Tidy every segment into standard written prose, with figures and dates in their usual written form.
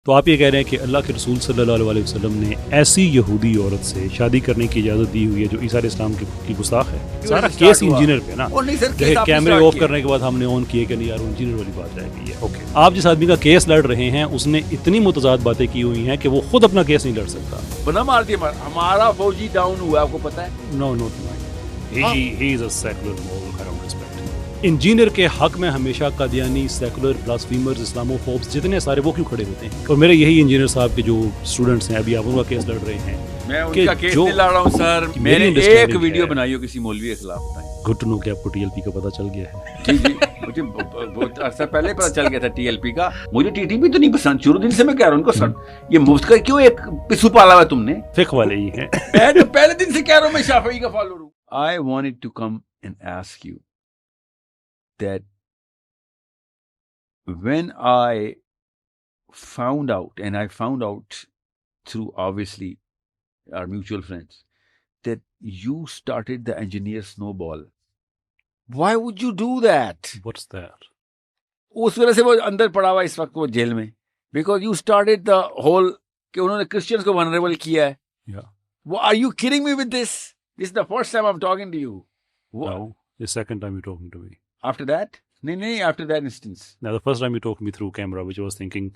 تو آپ یہ کہہ رہے ہیں کہ اللہ کے رسول صلی اللہ علیہ وسلم نے ایسی یہودی عورت سے شادی کرنے کی اجازت دی ہوئی ہے جو عیسیٰ علیہ السلام کی گستاخ ہے؟ سارا کیس انجینئر پہ نا. کیمرے آف کرنے کے بعد ہم نے آن کیے کہ نہیں یار انجینئر والی بات رہ گئی ہے. اوکے, آپ جس آدمی کا کیس لڑ رہے ہیں اس نے اتنی متضاد باتیں کی ہوئی ہیں کہ وہ خود اپنا کیس نہیں لڑ سکتا. بنا مار دیا ہمارا فوجی ڈاؤن ہوا, آپ کو پتا ہے؟ No not mind, he is a secular mole. Engineer کے حق میں ہمیشہ قادیانی, سیکولر, بلاسفیمرز, اسلاموفوبس جتنے سارے وہ کیوں کھڑے ہوتے ہیں؟ اور میرے یہی انجینئر صاحب کے جو اسٹوڈنٹس ہیں ابھی آپ ان کا کیس لڑ رہے ہیں. میں ان کا کیس نہیں لڑ رہا ہوں سر, میں نے ایک ویڈیو بنائی ہو کسی مولوی کے خلاف. گڈ ٹو نو کہ آپ کو ٹی ایل پی کا پتہ چل گیا ہے. جی جی, مجھے بہت عرصہ پہلے پتہ چل گیا تھا ٹی ایل پی کا. مجھے ٹی ٹی پی تو نہیں پسند, شروع دن سے میں کہہ رہا ہوں ان کو سر یہ مفت کا کیوں ایک پسو پالا ہوا تم نے. فقہ والے ہی ہیں. میں تو پہلے دن سے کہہ رہا ہوں میں شافعی کا فالوور ہوں. I wanted to come and ask you that when I found out, and I found out through obviously our mutual friends, that you started the engineer snowball. Why would you do that? What's that? اس وجہ سے وہ اندر پڑا ہوا اس وقت وہ jail میں, because you started the whole کہ انہوں نے کرسچنس کو vulnerable کیا ہے. Yeah. Are you kidding me with this? This is the first time I'm talking to you. No, the second time you're talking to me. After that? نہیں, after that instance. Now the first time you talked me through camera, which I was thinking,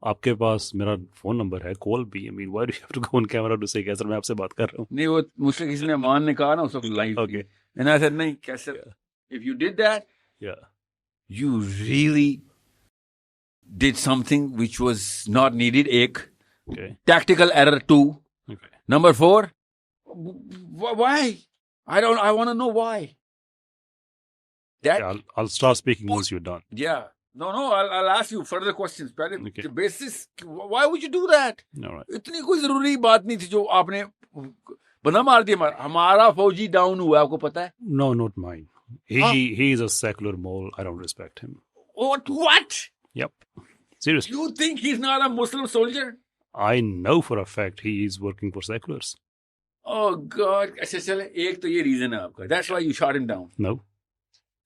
آپ کے پاس میرا phone number ہے, کال بھی. I mean, why do you have to go on camera to say کہ سر میں آپ سے بات کر رہا ہوں؟ نہیں, وہ مجھ سے کسی نے مان نے کہا نا اس وقت live. Okay. And I said نہیں کیسے, if you did that, yeah, you really did something which was not needed. ایک okay, tactical error. 2, okay. Number 4, why? I want to know why. That Yeah, I'll start speaking once you're done. yeah. No, I'll ask you further questions. پہلے Okay. basis, why would you do that? All right. اتنی کوئی ضروری بات نہیں تھی جو آپ نے بنا مار دیا. ہمارا فوجی ڈاؤن ہوا, آپ کو پتا ہے؟ No, not mine. He is a secular mole. I don't respect him. What? Yep. Seriously. You think he's not a Muslim soldier? I know for a fact he is working for seculars. Oh God. اچھا چلے, ایک تو یہ reason ہے آپ کا. That's why you shot him down. No.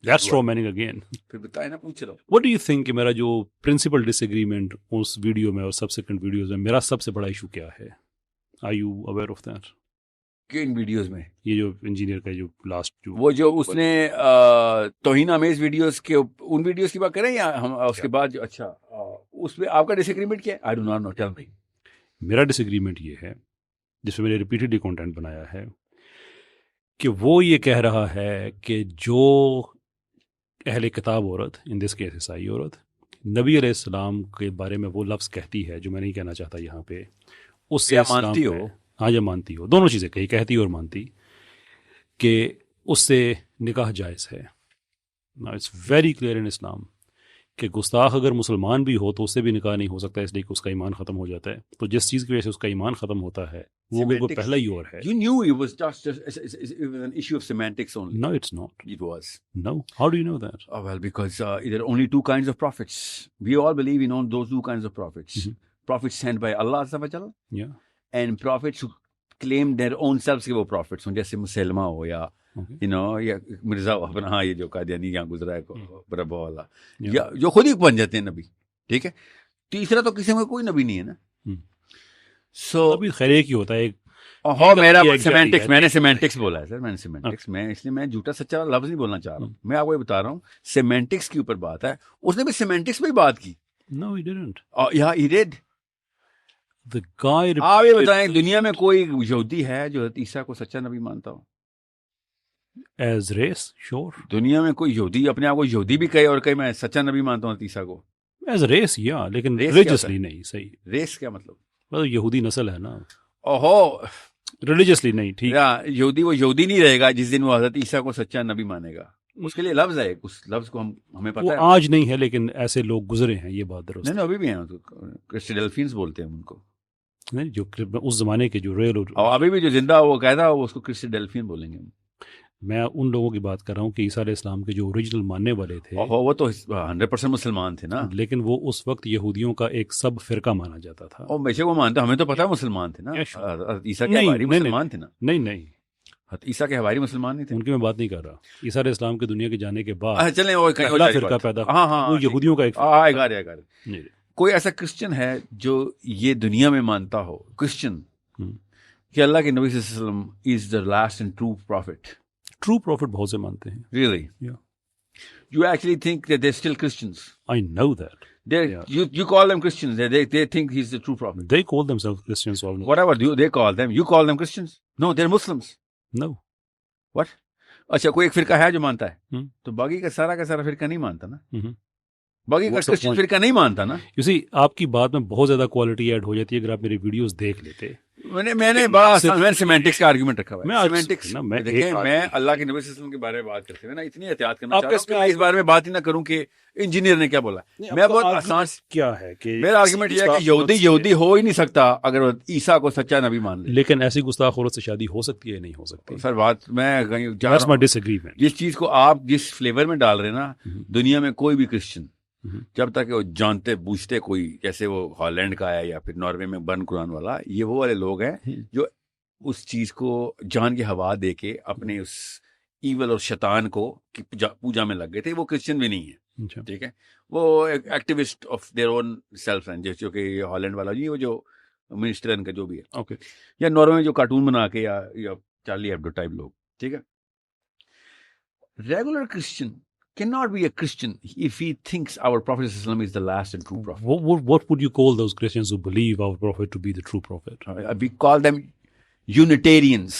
That's straw manning again. پھر بتائیں نا, پوچھ رہا ہوں. What do you think کہ میرا جو principal disagreement اس ویڈیو میں اور subsequent videos میں میرا سب سے بڑا ایشو کیا ہے؟ Are you aware of that? کہ ان ویڈیوز میں یہ جو انجینئر کا جو لاسٹ جو وہ جو اس نے توہین آمیز ویڈیوز کے ان ویڈیوز کی بات کریں یا ہم اس کے بعد جو اچھا اس میں آپ کا ڈس ایگریمنٹ کیا ہے؟ I do not know, tell me. میرا ڈس ایگریمنٹ یہ ہے جس میں میں نے ریپیٹڈلی کانٹینٹ بنایا ہے کہ وہ یہ کہہ رہا ہے کہ جو اہل کتاب عورت, ان دس کیس عیسائی عورت, نبی علیہ السلام کے بارے میں وہ لفظ کہتی ہے جو میں نہیں کہنا چاہتا یہاں پہ, اس سے مانتی ہو. ہاں, یا مانتی ہو, دونوں چیزیں کہی, کہتی اور مانتی, کہ اس سے نکاح جائز ہے. اٹس ویری کلیئر ان اسلام کہ گستاخ اگر مسلمان بھی ہو تو اس سے بھی نکاح نہیں ہو سکتا, اس لیے کہ اس کا ایمان ختم ہو جاتا ہے. تو جس چیز کی وجہ سے اس کا ایمان ختم ہوتا ہے وہ بالکل پہلا ہی اور ہے. You knew it was just it was an issue of semantics only. No, it's not. It was. No. How do you know that? Oh, well, because there are only 2 kinds of prophets. We all believe in on those 2 kinds of prophets. Mm-hmm. Prophets sent by Allah Azza wa Jalla, Yeah. and prophets who claim their own selves کہ وہ prophets ہوں, جیسے مسلمہ ہو یا you know یا مرزا اپنا, ہاں یہ جو قادیانی یہاں گزرا ہے بربا والا, یا جو خود ہی بن جاتے ہیں نبی. ٹھیک ہے. تیسرا تو کسی میں کوئی نبی نہیں ہے نا. سو ابھی خیر ایک ہی ہوتا ہے. ہاں, میرا سیمینٹکس, میں نے سیمینٹکس بولا ہے سر, میں نے سیمینٹکس, میں اس لیے میں جھوٹا سچا لفظ نہیں بولنا چاہ رہا ہوں. میں آپ کو یہ بتا رہا ہوں سیمینٹکس کے اوپر بات ہے. اس نے بھی سیمینٹکس پہ بات کی. No, he didn't. Yeah, he did. The guy. آپ یہ بتائیں دنیا میں کوئی یہودی ہے جو عیسیٰ کو سچا نبی مانتا ہو؟ As race, sure. دنیا میں کوئی یہودی اپنے آپ کو یہودی بھی کہے اور کہے میں سچا نبی مانتا ہوں عیسیٰ کو؟ As race, yeah, لیکن Race religiously نہیں. صحیح. ریس کیا مطلب؟ وہ یہودی نسل ہے نا. اوہو, Religiously نہیں. ٹھیک. یہودی وہ یہودی نہیں رہے گا جس دن وہ حضرت عیسیٰ کو سچا نبی مانے گا. اس کے لیے لفظ ہے, اس لفظ کو ہمیں پتہ وہ ہے. آج نہیں ہے لیکن ایسے لوگ گزرے ہیں, یہ بات درست. نہیں, ابھی بھی ہیں, کرسٹیڈلفینز بولتے ہیں ان کو. نہیں, جو اس زمانے کے جو ریل, اور ابھی بھی جو زندہ وہ قاعدہ وہ اس کو کرسٹیڈلفین بولیں گے. میں ان لوگوں کی بات کر رہا ہوں کہ عیسیٰ علیہ السلام کے جو اوریجنل ماننے والے تھے, وہ تو 100% مسلمان تھے نا, لیکن وہ اس وقت یہودیوں کا ایک سب فرقہ مانا جاتا تھا. اور بے شک وہ مانتا, ہمیں تو پتا ہے مسلمان تھے نا. عیسیٰ کے حواری مسلمان تھے نا. نہیں, عیسیٰ کے حواری مسلمان نہیں تھے. ان کی میں بات نہیں کر رہا. عیسیٰ علیہ السلام کے دنیا کے جانے کے بعد چلیں وہ پہلا فرقہ پیدا, وہ یہودیوں کا ایک فرقہ. کوئی ایسا کرسچن ہے جو یہ دنیا میں مانتا ہو کرسچن کہ اللہ کے نبی صلی اللہ علیہ وسلم is the last and true prophet? True prophet بہت سے مانتے ہیں. Really? Yeah. You actually think that they're still Christians? I know that. You call them Christians. They think he's the true prophet. They call themselves Christians almost. Whatever they call them, you call them Christians? No, they're Muslims. No. What? اچھا کوئی ایک فرقہ ہے جو مانتا ہے تو باقی کا سارا فرقہ نہیں مانتا نا. باقی کا کرسچن فرقہ نہیں مانتا نا. You see, آپ کی بات میں بہت زیادہ کوالٹی ایڈ ہو جاتی ہے اگر آپ میری ویڈیوز دیکھ لیتے. میں نے بڑا سیمینٹکس کا آرگومنٹ رکھا ہوا ہے. سیمینٹکس دیکھیں میں اللہ کے نبی صلی اللہ علیہ وسلم کے بارے میں بات کرتے ہوئے نا اتنی احتیاط کرنا چاہتا ہوں کہ اس بارے میں بات ہی نہ کروں کہ انجینئر نے کیا بولا. میں بہت آسان کیا ہے کہ میرا آرگومنٹ یہ ہے کہ یہودی ہو ہی نہیں سکتا اگر وہ عیسیٰ کو سچا نبی مان لے. لیکن ایسی گستاخ عورت سے شادی ہو سکتی ہے نہیں ہو سکتی؟ سر بات میں جس چیز کو آپ جس فلیور میں ڈال رہے ہیں نا دنیا میں کوئی بھی کرسچن جب تک وہ جانتے بوجھتے کوئی جیسے وہ ہالینڈ کا ہے یا پھر ناروے میں بن قرآن والا یہ وہ والے لوگ ہیں جو اس چیز کو جان کی ہوا دے کے اپنے اس ایول اور شیطان کو پوجا میں لگ گئے تھے. وہ کرسچن بھی نہیں ہے. ٹھیک ہے وہ activist of their own self ہیں جو کہ ہالینڈ والا جی وہ جو منسٹر ان کا جو بھی ہے یا ناروے میں جو کارٹون بنا کے یا چارلی ایبڈو ٹائپ لوگ. ٹھیک ہے regular Christian cannot be a Christian if he thinks our Prophet ﷺ is the last and true prophet. What would you call those Christians who believe our Prophet to be the true prophet? We call them Unitarians.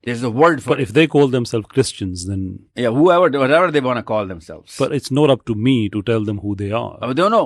There's a word for But if they call themselves Christians, then... Yeah, whatever they want to call themselves. But it's not up to me to tell them who they are. They don't know.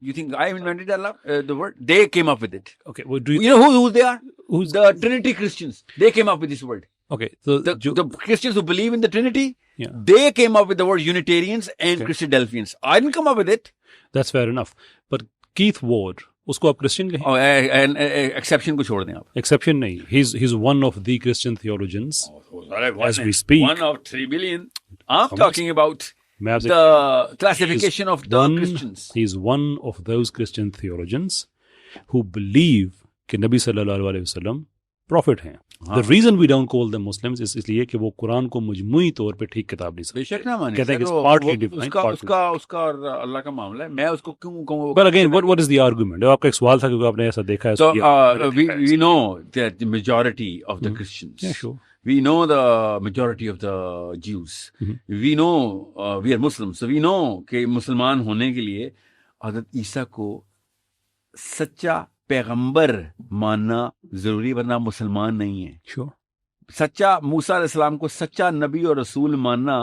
You think I invented the word? They came up with it. Okay. Well, do you know who they are? Who's the Trinity Christians? They came up with this word. Okay. So the Christians who believe in the Trinity, yeah, they came up with the word Unitarians and Christadelphians. I didn't come up with it. That's fair enough. But Keith Ward, اس کو آپ Christian کہیں؟ Exception کو چھوڑ دیں آپ. Exception نہیں. He's one of the Christian theologians as we speak. 1 of 3 billion. I'm talking about the classification of the Christians. He's one of those Christian theologians who believe کہ نبی صلی اللہ علیہ وسلم پروفٹ ہیں. The reason we don't call them Muslims is اس لیے کہ وہ قرآن کو مجموعی طور پہ ٹھیک کتاب نہیں سمجھتے. بے شک نہ مانے. کہتے ہیں کہ it's partly divine. اس کا اور اللہ کا معاملہ ہے. میں اس کو کیوں کہوں. But again, what is the argument? آپ کا ایک سوال تھا کہ آپ نے ایسا دیکھا ہے. So we know that the majority of the Christians. Yeah, sure. We know the majority of the Jews. We know we are Muslims. So we know کہ مسلمان ہونے کے لیے حضرت عیسیٰ کو سچا پیغمبر ماننا ضروری ورنہ مسلمان نہیں ہے. Sure. سچا موسیٰ علیہ السلام کو سچا نبی اور رسول ماننا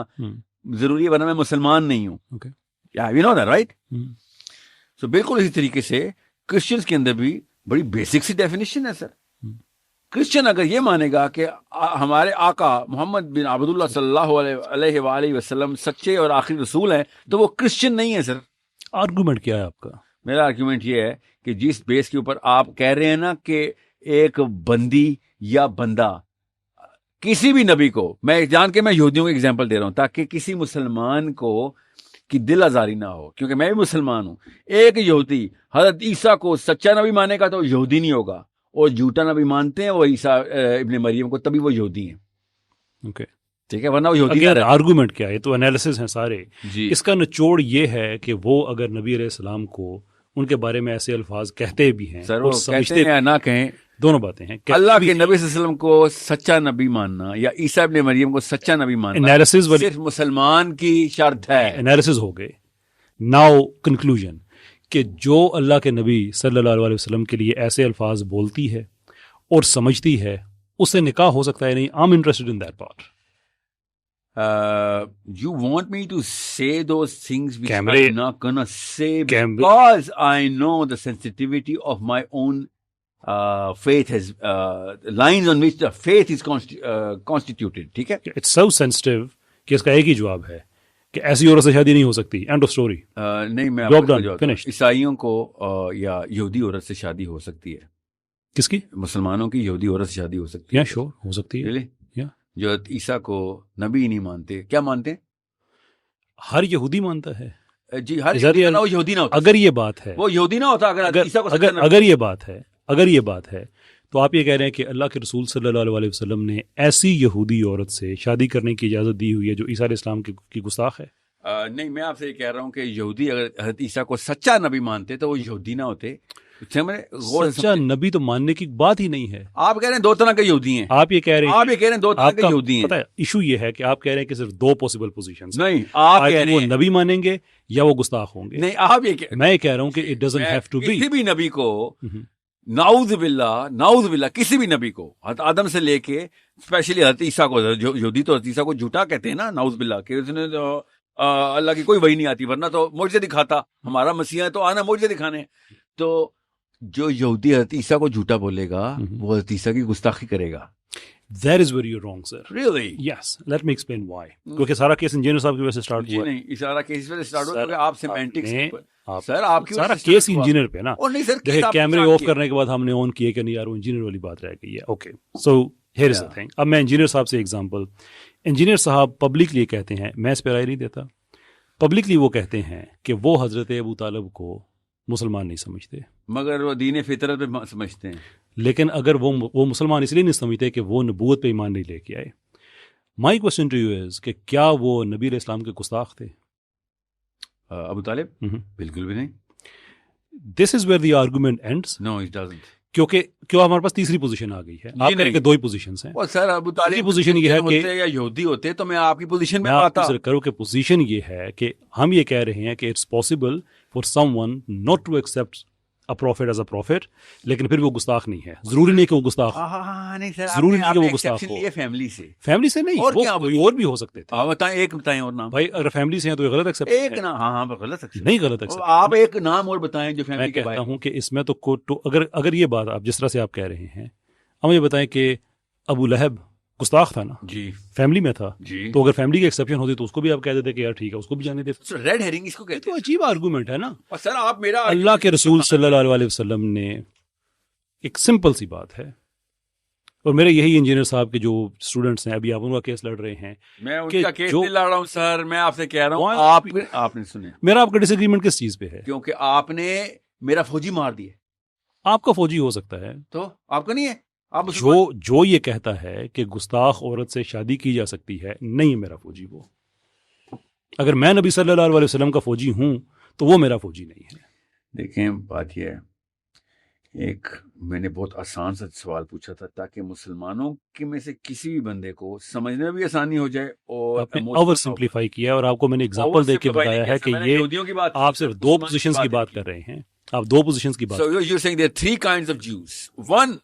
ضروری ورنہ میں مسلمان نہیں ہوں. Okay. Yeah, we know that, right? So بالکل اسی طریقے سے کرسچنز کے اندر بھی بڑی بیسک سی ڈیفینیشن ہے سر. کرسچن اگر یہ مانے گا کہ ہمارے آقا محمد بن عبداللہ صلی اللہ علیہ وآلہ وسلم سچے اور آخری رسول ہیں تو وہ کرسچن نہیں ہے سر. آرگومنٹ کیا ہے آپ کا؟ میرا آرگومنٹ یہ ہے کہ جس بیس کے اوپر آپ کہہ رہے ہیں نا کہ ایک بندی یا بندہ کسی بھی نبی کو، میں جان کے میں یہودیوں کی ایگزامپل دے رہا ہوں تاکہ کسی مسلمان کو کی دل آزاری نہ ہو کیونکہ میں بھی مسلمان ہوں. ایک یہودی حضرت عیسیٰ کو سچا نبی مانے گا تو یہودی نہیں ہوگا، اور جھوٹا نبی مانتے ہیں وہ عیسیٰ ابن مریم کو تبھی وہ یہودی ہیں. اوکے ٹھیک ہے ورنہ وہ یہودی. آرگومنٹ کیا ہے؟ تو انالیسس ہیں سارے. جی اس کا نچوڑ یہ ہے کہ وہ اگر نبی علیہ السلام کو ان کے بارے میں ایسے الفاظ کہتے بھی ہیں سر، وہ کہتے ہیں نہ کہیں، دونوں باتیں ہیں. اللہ کے نبی صلی اللہ علیہ وسلم کو سچا نبی ماننا یا عیسیٰ ابن مریم کو سچا نبی ماننا صرف مسلمان کی شرط ہے. انالیسس ہو گئے. ناؤ کنکلوژن کہ جو اللہ کے نبی صلی اللہ علیہ وسلم کے لیے ایسے الفاظ بولتی ہے اور سمجھتی ہے اس سے نکاح ہو سکتا ہے نہیں. I'm interested in that part. You want me to say those things which Camry. I'm not gonna say because I know the sensitivity of my own faith has lines on which the faith is constituted. ٹھیک ہے. It's so sensitive کہ اس کا ایک ہی جواب ہے کہ ایسی عورت سے شادی نہیں ہو سکتی. End of story. نہیں میں Job done. Finished. عیسائیوں کو یا یہودی عورت سے شادی ہو سکتی ہے. کس کی؟ مسلمانوں کی یہودی عورت سے شادی ہو سکتی ہے. Yeah, sure. ہو سکتی ہے. Really? جو عیسیٰ کو نبی نہیں مانتے کیا مانتے ہیں؟ ہر یہودی مانتا ہے. جی ہر یہودی نہ ہوتا. اگر یہ بات ہے وہ یہودی نہ ہوتا اگر یہ بات ہے تو آپ یہ کہہ رہے ہیں کہ اللہ کے رسول صلی اللہ علیہ وسلم نے ایسی یہودی عورت سے شادی کرنے کی اجازت دی ہوئی ہے جو عیسیٰ علیہ السلام کی گستاخ ہے. نہیں میں آپ سے یہ کہہ رہا ہوں کہ یہودی اگر حضرت عیسیٰ کو سچا نبی مانتے تو وہ یہودی نہ ہوتے. سچا نبی تو ماننے کی بات ہی نہیں ہے. آپ کہہ رہے ہیں دو طرح کے یہودی ہیں. آپ یہ کہہ رہے ہیں دو طرح کے یہودی ہیں. ایشو یہ ہے کہ آپ کہہ رہے ہیں کہ صرف دو پوسیبل پوزیشنز. نہیں آپ کہہ رہے ہیں وہ نبی مانیں گے یا وہ گستاخ ہوں گے. نہیں آپ یہ میں کہہ رہا ہوں کہ it doesn't have to be. کسی بھی نبی کو نعوذ باللہ کسی بھی نبی کو حضرت آدم سے لے کے اسپیشلی حضرت عیسیٰ کو, یہودی تو حضرت عیسیٰ کو جھوٹا کہتے ہیں نا نعوذ باللہ, کہ اس نے اللہ کی کوئی وحی نہیں آتی ورنہ تو معجزے دکھاتا. ہمارا مسیح ہے تو آنا معجزے دکھانے. تو جو یہودی حضرت عیسیٰ کو جھوٹا بولے گا وہ حضرت عیسیٰ کی گستاخی کرے گا. That is where you're wrong, sir. Really? Yes. Let me explain why. کیونکہ سارا کیس انجینئر صاحب کی وجہ سے سٹارٹ ہوا. جی نہیں, سارا کیس وجہ سے سٹارٹ ہوا کیونکہ آپ سیمینٹکس سر آپ کی سارا کیس انجینئر پہ نا. دیکھیں کیمرے آف کرنے کے بعد ہم نے آن کیے کہ نہیں یار وہ انجینئر والی بات رہ گئی ہے. Okay so here is the thing. اب میں انجینئر صاحب سے ایگزامپل, انجینئر صاحب پبلکلی کہتے ہیں, میں اس پہ رائے نہیں دیتا, پبلکلی وہ کہتے ہیں کہ وہ حضرت ابو طالب کو مسلمان نہیں سمجھتے مگر وہ دین فطرت پہ سمجھتے ہیں. لیکن اگر وہ مسلمان اس لیے نہیں سمجھتے کہ وہ نبوت پہ ایمان نہیں لے کے آئے. مائی کوسچن ٹو یو از کہ کیا وہ نبی علیہ السلام کے گستاخ تھے؟ ابو طالب بالکل بھی نہیں. This is where the argument ends. No it doesn't. کیونکہ ہمارے پاس تیسری پوزیشن آ گئی ہے. آپ کہہ رہے کہ دو ہی پوزیشنز ہیں. سر ابو طالب کی پوزیشن یہ ہے کہ یا یہودی ہوتے تو میں آپ کی پوزیشن میں آتا. میں کروں کہ پوزیشن یہ ہے کہ ہم یہ کہہ رہے ہیں کہ it's possible for someone not to accept a prophet as a prophet, لیکن پھر وہ گستاخ نہیں ہے. ضروری نہیں کہ وہ گستاخ ہو. ضروری نہیں کہ وہ گستاخ ہو. فیملی سے نہیں, اور بھی ہو سکتے تھے. بتائیں ایک بتائیں اور نام. بھائی اگر فیملی سے ہیں تو یہ غلط ایکسیپٹ ایک نام. ہاں غلط نہیں, غلط ایکسیپٹ. آپ ایک نام اور بتائیں جو فیملی کے. میں کہتا ہوں کہ اس میں تو اگر یہ بات آپ جس طرح سے آپ کہہ رہے ہیں, ہم یہ بتائیں کہ ابو لہب گستاخ تھا نا جی, فیملی میں تھا جی, تو اگر فیملی کی ایکسیپشن ہوتی تو اس کو بھی آپ کہہ دیتے کہ یار ٹھیک ہے اس کو بھی جانے دے. ریڈ ہیرنگ اس کو کہتے ہیں. تو عجیب آرگومنٹ ہے نا. اور سر آپ میرا اللہ کے رسول صلی اللہ علیہ وسلم نے ایک سمپل سی بات ہے, اور میرے یہی انجینئر صاحب کے جو اسٹوڈنٹس ہیں ابھی آپ ان کا کیس لڑ رہے ہیں. میں ان کا کیس نہیں لڑ رہا ہوں سر, میں آپ سے کہہ رہا ہوں آپ نے سنے میرا آپ کا ڈس ایگریمنٹ کس چیز پہ ہے؟ کیونکہ آپ نے میرا فوجی مار دیا. آپ کا فوجی ہو سکتا ہے تو آپ کا نہیں ہے. جو یہ کہتا ہے کہ گستاخ عورت سے شادی کی جا سکتی ہے, نہیں ہے میرا فوجی وہ. اگر میں نبی صلی اللہ علیہ وسلم کا فوجی ہوں تو وہ میرا فوجی نہیں ہے. دیکھیں بات یہ ہے, ایک میں نے بہت آسان سا سوال پوچھا تھا تاکہ مسلمانوں کے میں سے کسی بھی بندے کو سمجھنے میں بھی آسانی ہو جائے, اور آپ نے اوور سمپلیفائی کیا ہے, اور آپ کو میں نے اگزامپل دے کے بتایا ہے کہ یہ آپ صرف دو پوزیشنز کی بات کر رہے ہیں. آپ دو پوزیشنز کی بات. So you're saying there are three kinds of Jews. One